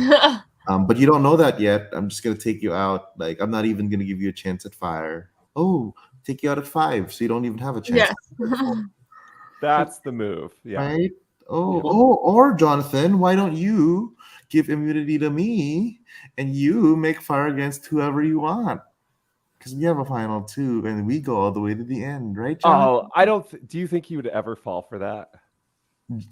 But you don't know that yet. I'm just gonna take you out. Like I'm not even gonna give you a chance at fire. Oh, take you out at 5, so you don't even have a chance. Yes. That's the move. Yeah. Right? Yeah. Or Jonathan, why don't you give immunity to me and you make fire against whoever you want? Because we have a final 2 and we go all the way to the end, right, Jonathan? Oh, I don't. Do you think he would ever fall for that?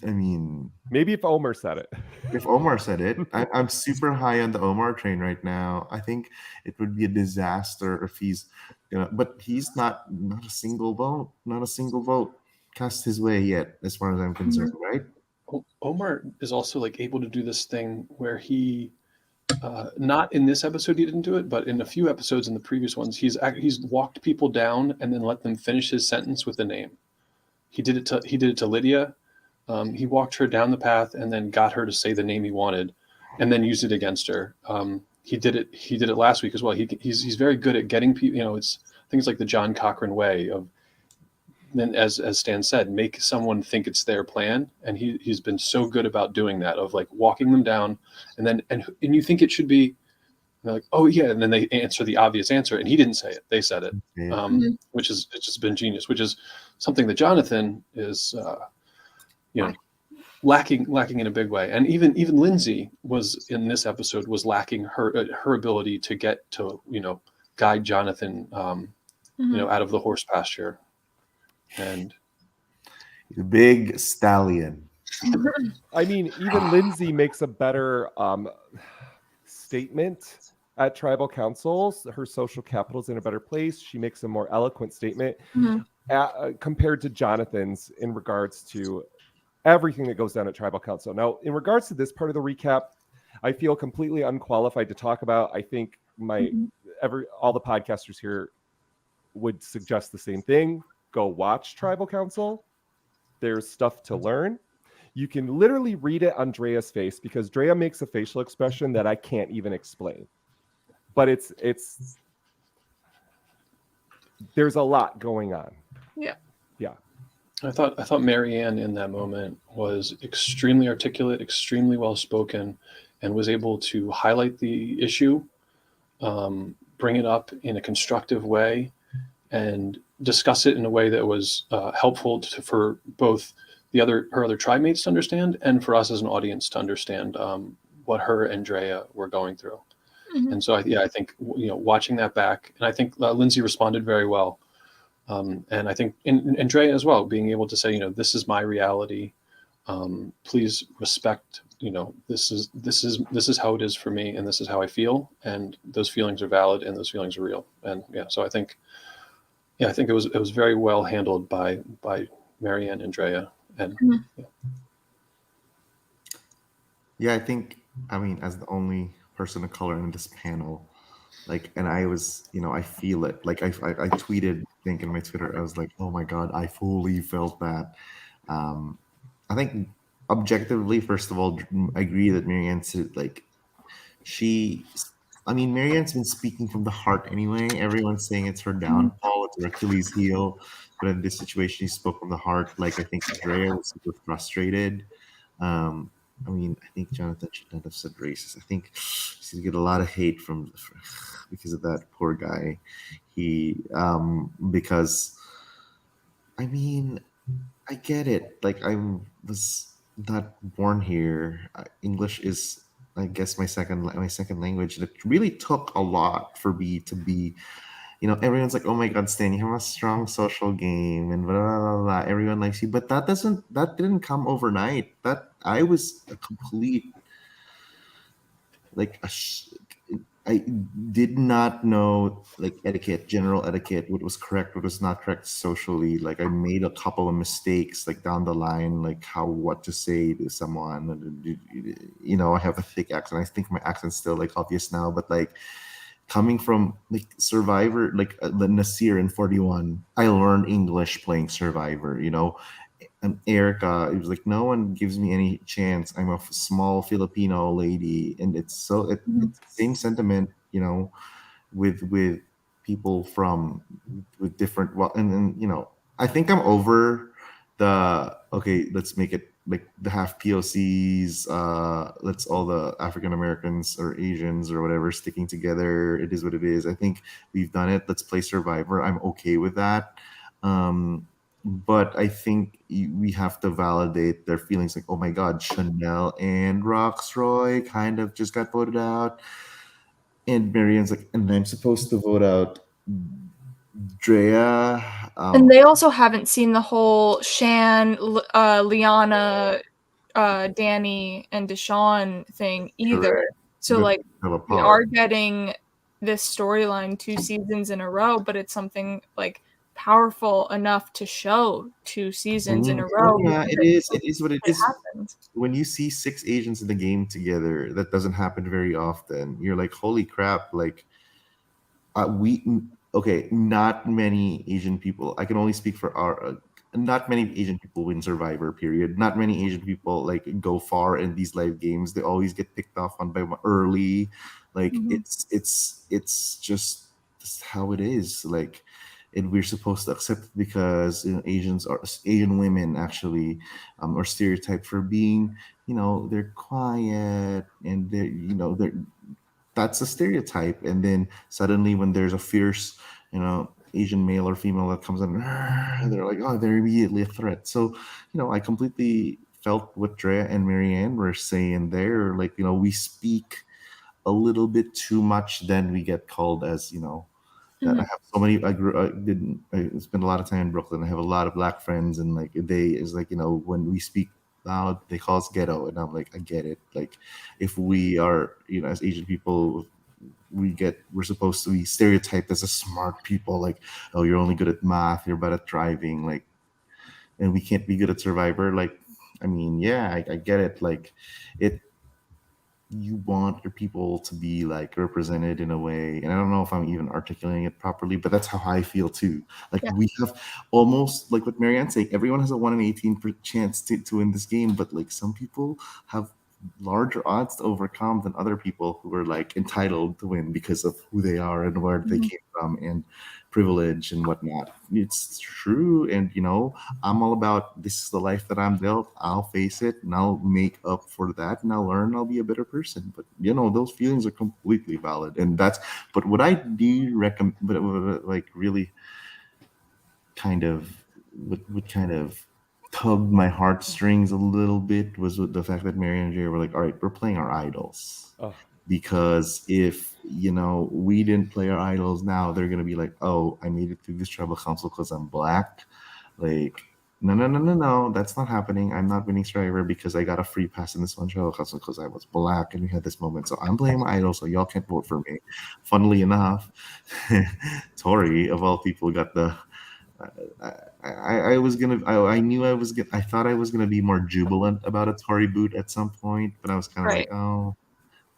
I mean, Maybe if Omer said it. if Omar said it, I'm super high on the Omar train right now. I think it would be a disaster if he's, but he's not a single vote cast his way yet, as far as I'm concerned, right? Omar is also like able to do this thing where he, not in this episode he didn't do it, but in a few episodes in the previous ones, he's walked people down and then let them finish his sentence with a name. He did it to Lydia. He walked her down the path and then got her to say the name he wanted, and then used it against her. He did it last week as well. He's very good at getting people. It's things like the John Cochran way of. Then, as Stan said, make someone think it's their plan, and he's been so good about doing that, of like walking them down, and you think it should be like, oh yeah, and then they answer the obvious answer, and he didn't say it; they said it, which has just been genius. Which is something that Jonathan is, lacking in a big way, and even Lindsay was in this episode was lacking her ability to get to guide Jonathan, out of the horse pasture. And the big stallion. I mean, even Lindsay makes a better statement at tribal councils. Her social capital is in a better place. She makes a more eloquent statement compared to Jonathan's in regards to everything that goes down at tribal council. Now, in regards to this part of the recap, I feel completely unqualified to talk about. I think all the podcasters here would suggest the same thing. Go watch Tribal Council. There's stuff to learn. You can literally read it on Drea's face, because Drea makes a facial expression that I can't even explain. But it's there's a lot going on. Yeah. Yeah. I thought Marianne in that moment was extremely articulate, extremely well spoken, and was able to highlight the issue, bring it up in a constructive way, and discuss it in a way that was helpful for both her other tribe mates to understand, and for us as an audience to understand what her and Drea were going through. And so I think watching that back, and I think Lindsay responded very well, and I think and Drea as well, being able to say, this is my reality, please respect, this is how it is for me, and this is how I feel, and those feelings are valid, and those feelings are real. And so I think it was very well handled by Marianne and Drea. And I think, as the only person of color in this panel, and I was, I feel it. Like I tweeted, I think in my Twitter, I was like, oh my God, I fully felt that. I think objectively, first of all, I agree that Marianne said, Marianne's been speaking from the heart anyway. Everyone's saying it's her downfall, it's her Achilles heel. But in this situation, she spoke from the heart. I think Drea was super frustrated. I think Jonathan should not have said racist. I think she's gonna get a lot of hate because of that poor guy. Because I get it. I was not born here. English is, I guess, my second language. It really took a lot for me to be, everyone's like, oh my God, Stan, you have a strong social game and blah, blah, blah, blah. Everyone likes you. But that didn't come overnight. That I was a complete, I did not know like etiquette, general etiquette, what was correct, what was not correct socially. Like I made a couple of mistakes like down the line, like what to say to someone. You know, I have a thick accent. I think my accent's still like obvious now, but like coming from like Survivor, like the Nasir in 41, I learned English playing Survivor, you know. And Erica, it was like no one gives me any chance. I'm a small Filipino lady, and it's the same sentiment, you know, with people from with different and you know, I think I'm over the okay, let's make it like the half POCs, let's all the African Americans or Asians or whatever sticking together. It is what it is. I think we've done it. Let's play Survivor. I'm okay with that. But I think we have to validate their feelings like, oh my God, Chanel and Roxroy kind of just got voted out. And Marianne's like, and I'm supposed to vote out Drea. And they also haven't seen the whole Shan, Liana, Danny, and Deshawn thing either. Correct. So Good. like Have a we pause. are getting this storyline 2 seasons in a row, but it's something like powerful enough to show 2 seasons in a row. Yeah, it is. It is what it It is. happens. When you see 6 Asians in the game together, that doesn't happen very often. You're like, holy crap! Like, we okay. Not many Asian people. I can only speak for our. Not many Asian people win Survivor. Period. Not many Asian people like go far in these live games. They always get picked off on by early. Like it's just how it is. Like, and we're supposed to accept it because you know, Asian women actually are stereotyped for being, you know, they're quiet and they're that's a stereotype. And then suddenly when there's a fierce, you know, Asian male or female that comes in, they're like, oh, they're immediately a threat. So, you know, I completely felt what Drea and Marianne were saying there. Like, you know, we speak a little bit too much, then we get called as, you know, that I have so many. I spent a lot of time in Brooklyn. I have a lot of black friends, and like they is like, you know, when we speak loud, they call us ghetto, and I'm like, I get it. Like, if we are, you know, as Asian people, we're supposed to be stereotyped as a smart people. Like, oh, you're only good at math, you're bad at driving, like, and we can't be good at Survivor. Like, I mean, yeah, I get it. Like, it you want your people to be like represented in a way, and I don't know if I'm even articulating it properly, but that's how I feel too. Like we have almost like what Marianne's saying, everyone has a 1 in 18 chance to win this game, but like some people have larger odds to overcome than other people who are like entitled to win because of who they are and where they came from and privilege and whatnot. It's true. And you know, I'm all about this is the life that I'm dealt. I'll face it and I'll make up for that and I'll learn, I'll be a better person. But you know, those feelings are completely valid. And that's but what I do recommend, but like really kind of what kind of tugged my heartstrings a little bit was with the fact that Mary and Jay were like, all right, we're playing our idols. Oh. Because if you know we didn't play our idols now, they're gonna be like, oh, I made it through this tribal council because I'm black. Like, no, that's not happening. I'm not winning Survivor because I got a free pass in this one tribal council because I was black and we had this moment. So I'm playing my idol, so y'all can't vote for me. Funnily enough, Tori of all people got the. I was gonna. I knew I was. I thought I was gonna be more jubilant about a Tory boot at some point, but I was kind of like, oh.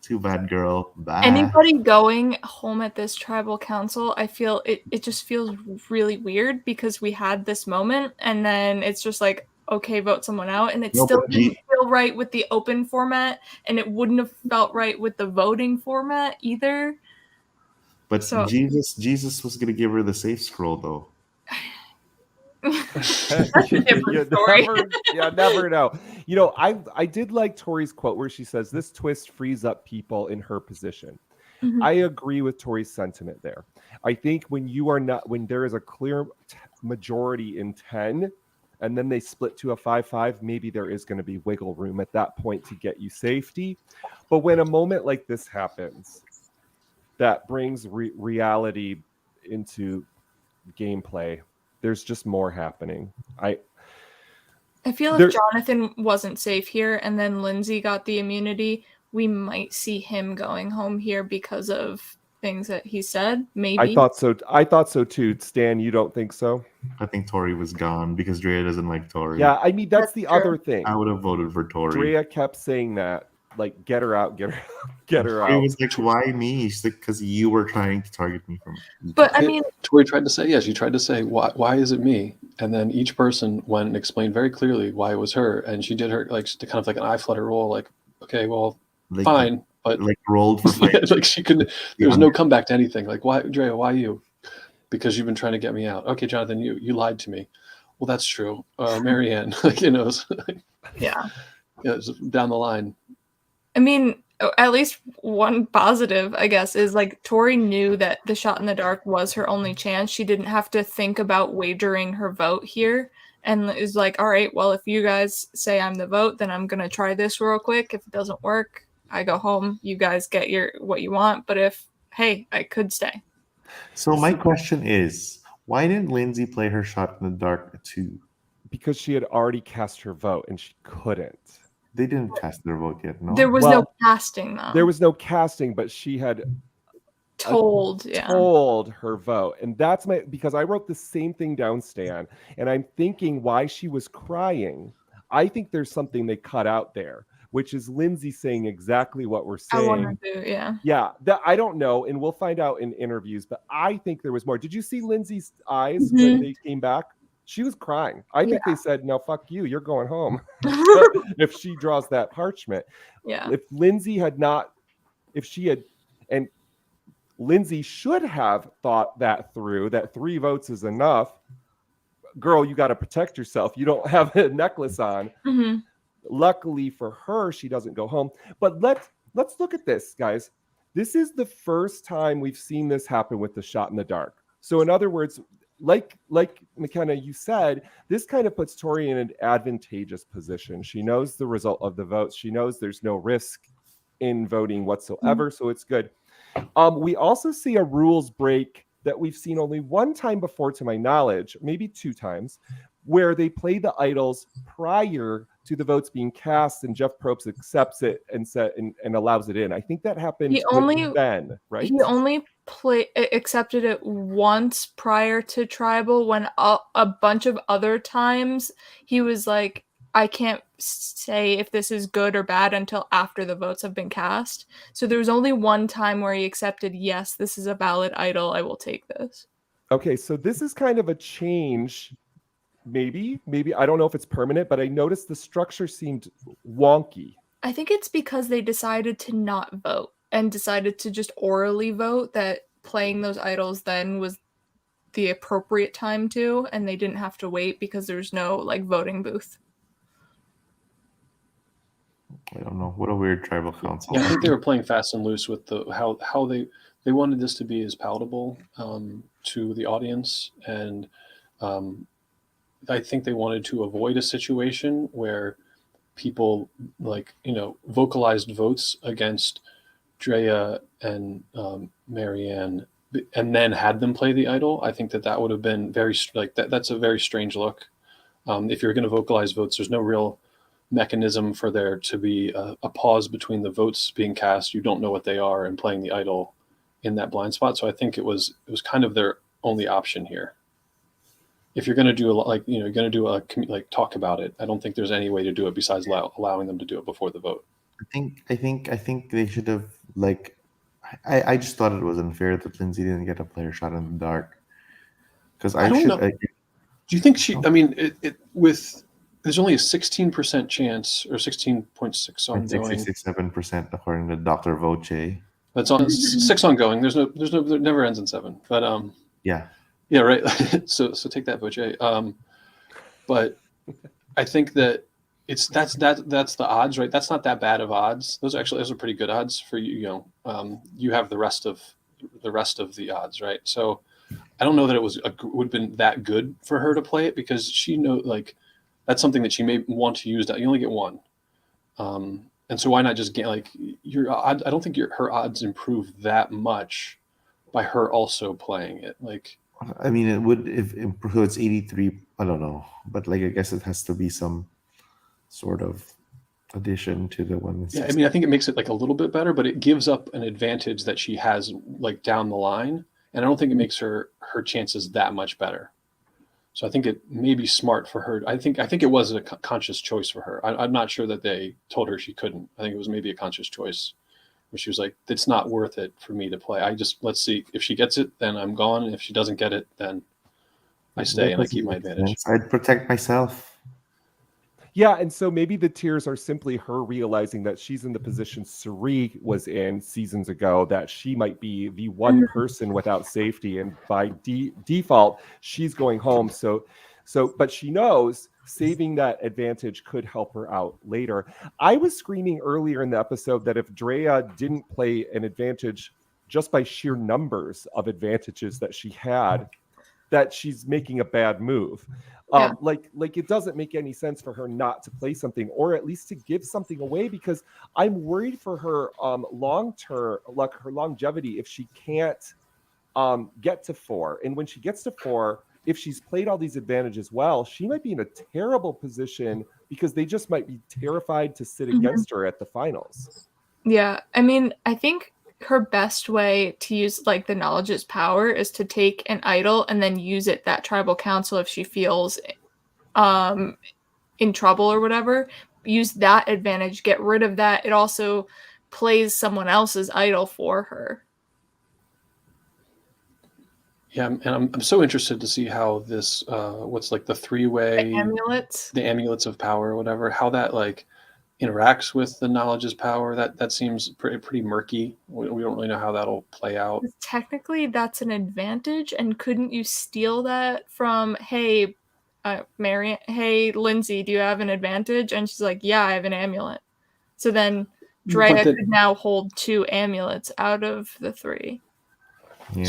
Too bad, girl. Bye. Anybody going home at this tribal council, I feel it just feels really weird because we had this moment and then it's just like, okay, vote someone out. And it still didn't feel right with the open format and it wouldn't have felt right with the voting format either. But so, Jesus was going to give her the safe scroll, though. Never know. You know, I did like Tori's quote where she says this twist frees up people in her position. I agree with Tori's sentiment there. I think when there is a clear majority in 10 and then they split to a 5-5, maybe there is going to be wiggle room at that point to get you safety. But when a moment like this happens that brings reality into gameplay, there's just more happening. I feel if Jonathan wasn't safe here and then Lindsay got the immunity, we might see him going home here because of things that he said. Maybe. I thought so. I thought so too. Stan, you don't think so? I think Tori was gone because Drea doesn't like Tori. Yeah, I mean that's That's the true. other thing. I would have voted for Tori. Drea kept saying that, like, get her out, get her, get her Tori out. was like, "Why me?" She's like, "Because you were trying to target me from." But I mean, Tori tried to say, yeah, she tried to say, why is it me? And then each person went and explained very clearly why it was her. And she did her like kind of like an eye flutter roll, like, okay, well, like, fine. But like rolled for fight. like she couldn't, there was no comeback to anything. Like, why, Drea, why you? Because you've been trying to get me out. Okay, Jonathan, you lied to me. Well, that's true. Marianne, like, you know, yeah. yeah, it's down the line. I mean, at least one positive, I guess, is like Tori knew that the shot in the dark was her only chance. She didn't have to think about wagering her vote here, and is like, all right, well, if you guys say I'm the vote, then I'm gonna try this real quick. If it doesn't work, I go home. You guys get what you want. But if, hey, I could stay. So my question is, why didn't Lindsay play her shot in the dark too? Because she had already cast her vote and she couldn't. They didn't cast their vote yet, no? There was no casting, though. There was no casting, but she had told her vote. And that's because I wrote the same thing down, Stan, and I'm thinking why she was crying. I think there's something they cut out there, which is Lindsay saying exactly what we're saying. I want to do, yeah. Yeah, I don't know, and we'll find out in interviews, but I think there was more. Did you see Lindsay's eyes when they came back? She was crying. I think they said, no, fuck you, you're going home. If she draws that parchment. Yeah. If Lindsay had not, if she had, and Lindsay should have thought that through, that 3 votes is enough. Girl, you got to protect yourself. You don't have a necklace on. Mm-hmm. Luckily for her, she doesn't go home. But let's look at this, guys. This is the first time we've seen this happen with the shot in the dark. So in other words, like McKenna, you said, this kind of puts Tori in an advantageous position. She knows the result of the votes. She knows there's no risk in voting whatsoever, so it's good. We also see a rules break that we've seen only one time before, to my knowledge, maybe 2 times, where they play the idols prior to the votes being cast, and Jeff Probst accepts it and allows it in. I think that happened with Ben, right? He only accepted it once prior to Tribal, when a bunch of other times he was like, I can't say if this is good or bad until after the votes have been cast. So there was only one time where he accepted, yes, this is a valid idol, I will take this. Okay, so this is kind of a change. Maybe I don't know if it's permanent, but I noticed the structure seemed wonky. I think it's because they decided to not vote and decided to just orally vote, that playing those idols then was the appropriate time to, and they didn't have to wait because there's no like voting booth. I don't know. What a weird tribal council. Yeah, I think they were playing fast and loose with the how they wanted this to be as palatable to the audience, and I think they wanted to avoid a situation where people vocalized votes against Drea and Marianne, and then had them play the idol. I think that would have been very that's a very strange look. If you're going to vocalize votes, there's no real mechanism for there to be a pause between the votes being cast. You don't know what they are, and playing the idol in that blind spot. So I think it was kind of their only option here. If you're going to do talk about it, I don't think there's any way to do it besides allowing them to do it before the vote. I think they should have I just thought it was unfair that Lindsay didn't get a player shot in the dark, because I don't know. Do you think she? I mean, there's only a 16% chance, or 16.6 ongoing. 67% according to Dr. Voce. That's on 6 ongoing. There's no, it never ends in 7. But yeah, right. so take that, Voce. But I think that that's the odds, right? That's not that bad of odds. Those are pretty good odds for you. You have the rest of the odds, right? So I don't know that it would have been that good for her to play it, because she that's something that she may want to use. That you only get one, and so why not just get your odds? I don't think her odds improve that much by her also playing it. I mean, it would if it's 83. I don't know, but I guess it has to be some sort of addition to the one. Yeah, I mean, I think it makes it like a little bit better, but it gives up an advantage that she has like down the line, and I don't think it makes her chances that much better. So I think it may be smart for her. I think it was a conscious choice for her. I'm not sure that they told her she couldn't. I think it was maybe a conscious choice where she was like, "It's not worth it for me to play. Let's see if she gets it, then I'm gone. And if she doesn't get it, then I stay and I keep my advantage." I'd protect myself. Yeah, and so maybe the tears are simply her realizing that she's in the position Suri was in seasons ago, that she might be the one person without safety, and by default, she's going home. So, but she knows saving that advantage could help her out later. I was screaming earlier in the episode that if Drea didn't play an advantage just by sheer numbers of advantages that she had, that she's making a bad move. Yeah. Like it doesn't make any sense for her not to play something, or at least to give something away, because I'm worried for her long-term, like her longevity, if she can't get to 4. And when she gets to 4, if she's played all these advantages well, she might be in a terrible position because they just might be terrified to sit against her at the finals. Yeah, I mean, I think her best way to use like the knowledge is power is to take an idol and then use it that tribal council if she feels in trouble or whatever. Use that advantage, get rid of that. It also plays someone else's idol for her. Yeah, and I'm so interested to see how this what's like the 3-way The amulets of power or whatever, how that like interacts with the knowledge's power. That seems pretty murky. We don't really know how that'll play out. Technically, that's an advantage, and couldn't you steal that from, hey, Marion, hey, Lindsay, do you have an advantage? And she's like, yeah, I have an amulet. So then Drea could now hold 2 amulets out of the 3. Yeah.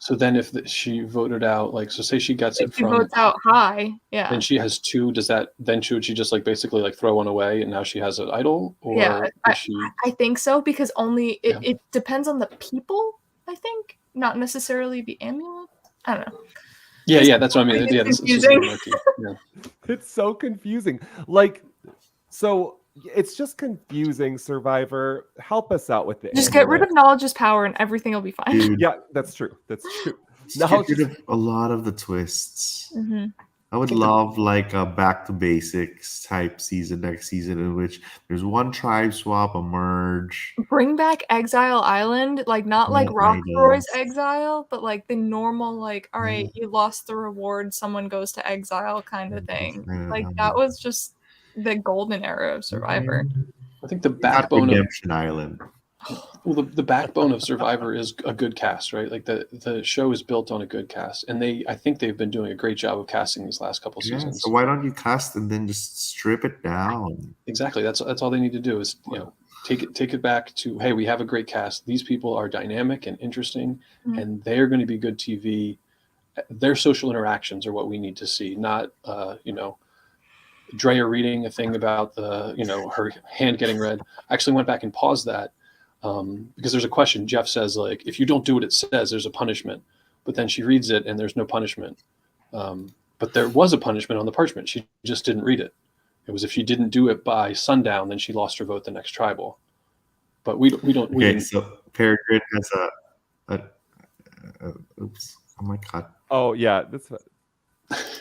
So then if she voted out, like, so say she gets If it she from votes out high, yeah. and she has 2, should she just like basically like throw one away and now she has an idol? Or yeah, is she... I think so, because only it depends on the people, I think, not necessarily the amulet. I don't know. Yeah, that's what I mean. Yeah, this is murky. Yeah. It's so confusing. Like, so it's just confusing, Survivor. Help us out with it. Just get rid of knowledge's power and everything will be fine. Dude, Yeah, that's true. That's true. get rid of a lot of the twists. Mm-hmm. I would love like a back to basics type season next season in which there's one tribe swap, a merge. Bring back Exile Island, like not like Rockroy's Exile, but like the normal, like, all right, you lost the reward, someone goes to exile kind of thing. Like that was just the golden era of Survivor. I think the backbone of Redemption Island. Well, the backbone of Survivor is a good cast, right? Like the show is built on a good cast, and I think they've been doing a great job of casting these last couple seasons. So why don't you cast and then just strip it down? Exactly. That's all they need to do is take it back to, hey, we have a great cast. These people are dynamic and interesting, and they're going to be good TV. Their social interactions are what we need to see, not Drea reading a thing about her hand getting red. I actually went back and paused that. Because there's a question. Jeff says, like, if you don't do what it says, there's a punishment. But then she reads it and there's no punishment. But there was a punishment on the parchment. She just didn't read it. It was if she didn't do it by sundown, then she lost her vote the next tribal. But we don't. Okay, so Peregrine has oops. Oh my god. Oh yeah, that's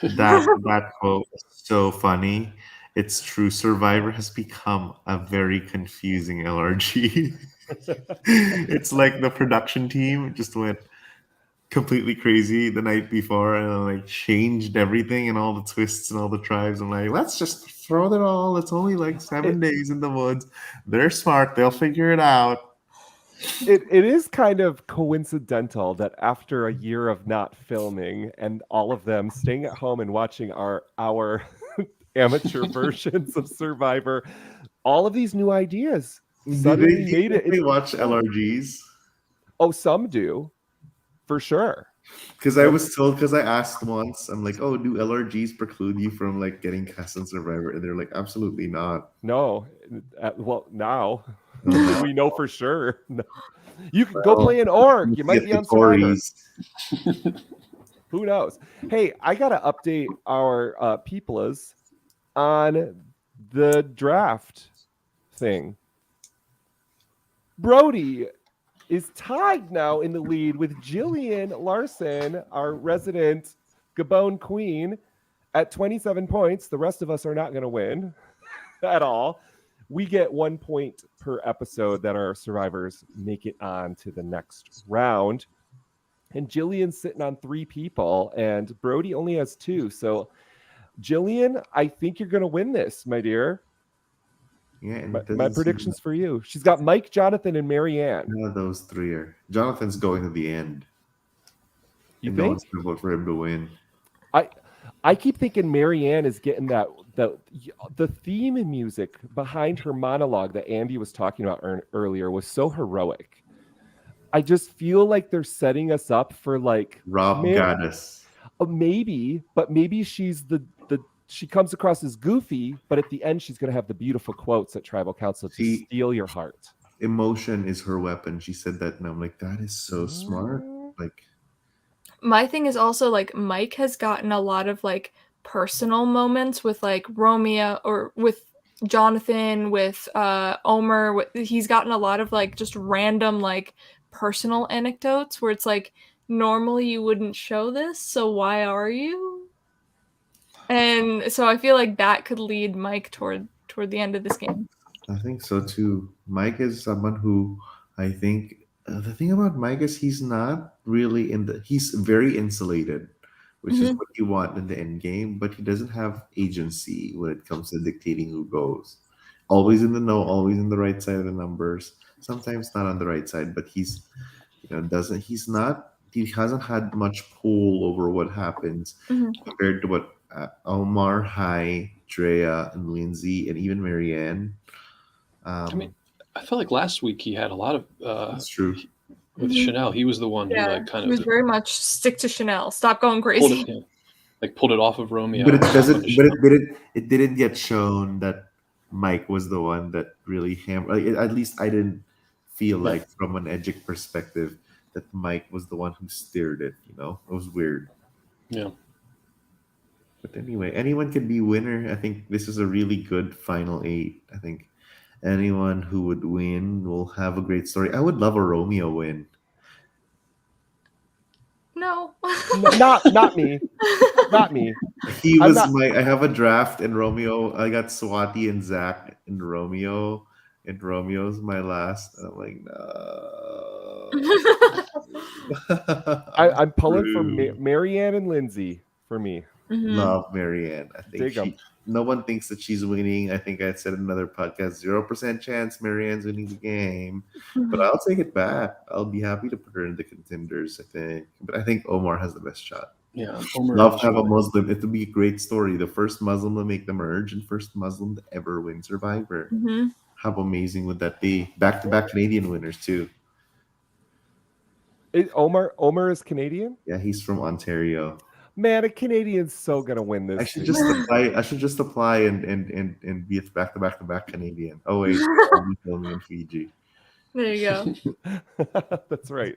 that quote is so funny. It's true. Survivor has become a very confusing LRG. It's like the production team just went completely crazy the night before and like changed everything and all the twists and all the tribes. I'm like, let's just throw it all. It's only like 7 days in the woods. They're smart. They'll figure it out. It is kind of coincidental that after a year of not filming and all of them staying at home and watching our amateur versions of Survivor, all of these new ideas suddenly made it. They watch LRGs. Oh, some do, for sure. Because I was told, because I asked once, I'm like, oh, do LRGs preclude you from like getting cast on Survivor? And they're like, absolutely not. No, well, now we know for sure. No. You can go play an org. You might be on Survivor. Who knows? Hey, I gotta update our peoples on the draft thing. Brody is tied now in the lead with Jillian Larson, our resident Gabon queen, at 27 points. The rest of us are not going to win at all. We get 1 point per episode that our survivors make it on to the next round. And Jillian's sitting on 3 people, and Brody only has 2. So, Jillian, I think you're going to win this, my dear. Yeah, and My predictions for you. She's got Mike, Jonathan, and Marianne. None of those 3 are. Jonathan's going to the end. You and think? No one's going to vote for him to win. I keep thinking Marianne is getting the theme and music behind her monologue that Andy was talking about earlier was so heroic. I just feel like they're setting us up for like Rob Gaddis. Maybe, but maybe she's she comes across as goofy, but at the end she's going to have the beautiful quotes at Tribal Council to steal your heart. Emotion is her weapon. She said that, and I'm like, that is so smart. Like, my thing is also like Mike has gotten a lot of like personal moments with like Romeo or with Jonathan, with Omer. He's gotten a lot of like just random like personal anecdotes where it's like normally you wouldn't show this, so why are you? And so I feel like that could lead Mike toward the end of this game. I think so too. Mike is someone who I think the thing about Mike is he's not really he's very insulated, which is what you want in the end game, but he doesn't have agency when it comes to dictating who goes. Always in the know, always in the right side of the numbers. Sometimes not on the right side, but he hasn't had much pull over what happens compared to what Omar, Hai, Drea, and Lindsay, and even Marianne. I mean, I felt like last week he had a lot of. That's true. With Chanel, he was the one who like kind he was very much stick to Chanel. Stop going crazy. Pulled it off of Romeo. But it doesn't. But it didn't get shown that Mike was the one that really hammered. Like, at least I didn't feel like from an Edgic perspective that Mike was the one who steered it. You know, it was weird. Yeah. But anyway, anyone can be winner. I think this is a really good final 8. I think anyone who would win will have a great story. I would love a Romeo win. No. Not me. Not me. He was I have a draft in Romeo. I got Swati and Zach in Romeo. And Romeo's my last. And I'm like, no. I'm pulling for Marianne and Lindsay for me. Love Marianne. I think no one thinks that she's winning. I think I said in another podcast, 0% chance Marianne's winning the game. But I'll take it back. I'll be happy to put her in the contenders, I think. But I think Omar has the best shot. Yeah. Omar love to have a Muslim. It would be a great story. The first Muslim to make the merge and first Muslim to ever win Survivor. How amazing would that be? Back-to-back Canadian winners, too. Omar is Canadian? Yeah, he's from Ontario. Man, a Canadian's so gonna win this. I should just apply and be a back-to-back Canadian. Oh wait, I'll be filming in Fiji. There you go. That's right.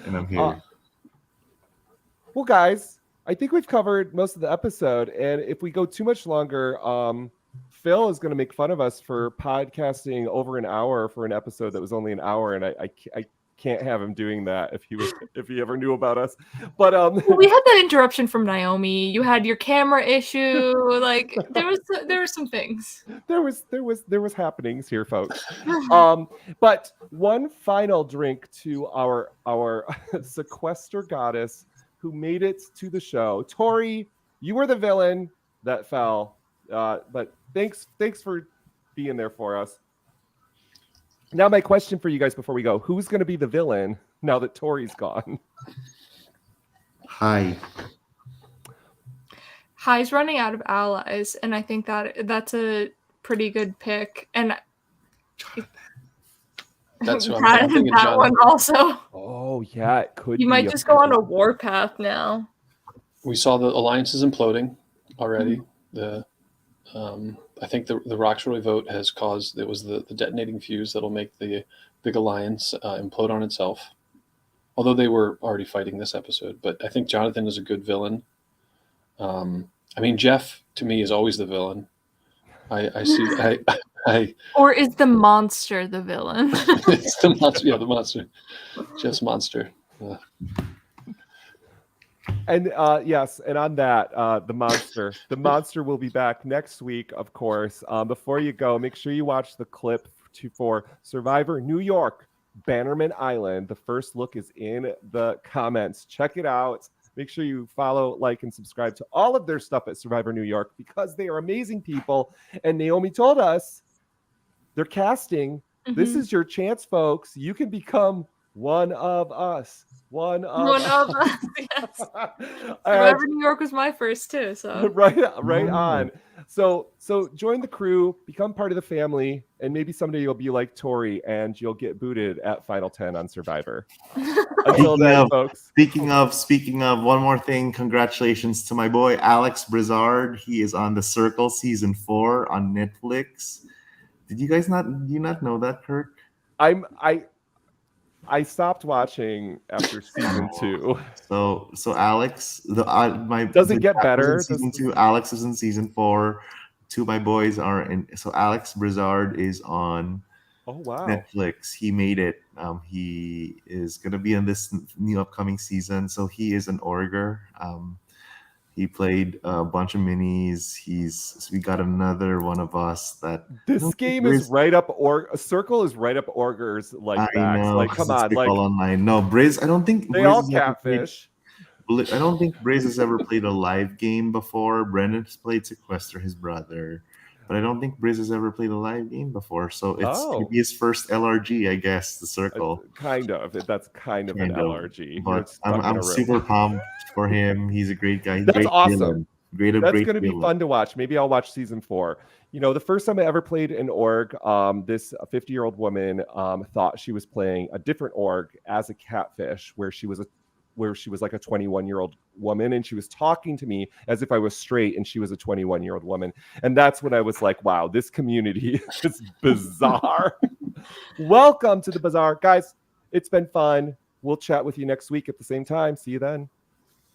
And I'm here. Well, guys, I think we've covered most of the episode, and if we go too much longer, Phil is going to make fun of us for podcasting over an hour for an episode that was only an hour, and I can't have him doing that if he ever knew about us. But we had that interruption from Naomi. You had your camera issue. Like there were some things. There was happenings here, folks. But one final drink to our sequester goddess who made it to the show. Tori, you were the villain that fell. But thanks for being there for us. Now, my question for you guys before we go: who's going to be the villain now that Tori's gone? Hai's running out of allies, and I think that's a pretty good pick. And that's what I'm thinking. That one also. Oh yeah, it could. You might just go on a warpath now. We saw the alliances imploding already. I think the Roxroy vote has caused, it was the detonating fuse that'll make the big alliance implode on itself. Although they were already fighting this episode, but I think Jonathan is a good villain. I mean, Jeff to me is always the villain. I Or is the monster the villain? It's the monster. Yeah, the monster. Just monster. And yes, and on that, the monster will be back next week, of course. Before you go, make sure you watch the clip for Survivor New York, Bannerman Island. The first look is in the comments. Check it out. Make sure you follow, like, and subscribe to all of their stuff at Survivor New York because they are amazing people. And Naomi told us they're casting. This is your chance, folks. You can become one of us. One of us, yes. Survivor New York was my first too, so right on. So join the crew, become part of the family, and maybe someday you'll be like Tori and you'll get booted at Final 10 on Survivor. Until then, folks. Speaking of, one more thing. Congratulations to my boy Alex Brizard. He is on The Circle season 4 on Netflix. Did you guys not know that, Kirk? I stopped watching after season 2. So Alex, does it get better? Season 2. Alex is in season 4. Two of my boys are in. So Alex Brizard is on Netflix. He made it. He is gonna be in this new upcoming season. So he is an Orger. He played a bunch of minis. We got another one of us that. This game is right up a Circle is right up Orgers like that. I know. Like, come on, like all online. No, Briz. I don't think they Briz all catfish. I don't think Briz has ever played a live game before. Brendan's played Sequester, his brother, but I don't think Briz has ever played a live game before. So it's gonna be his first LRG, I guess. The Circle. Kind of. That's kind of an LRG. But I'm super pumped for him. He's a great guy. He's That's great awesome. That's going to be fun to watch. Maybe I'll watch season 4. You know, the first time I ever played an org, this 50-year-old woman thought she was playing a different org as a catfish, where she was like a 21-year-old woman, and she was talking to me as if I was straight and she was a 21-year-old woman. And that's when I was like, wow, this community is bizarre. Welcome to the Bazaar. Guys, it's been fun. We'll chat with you next week at the same time. See you then.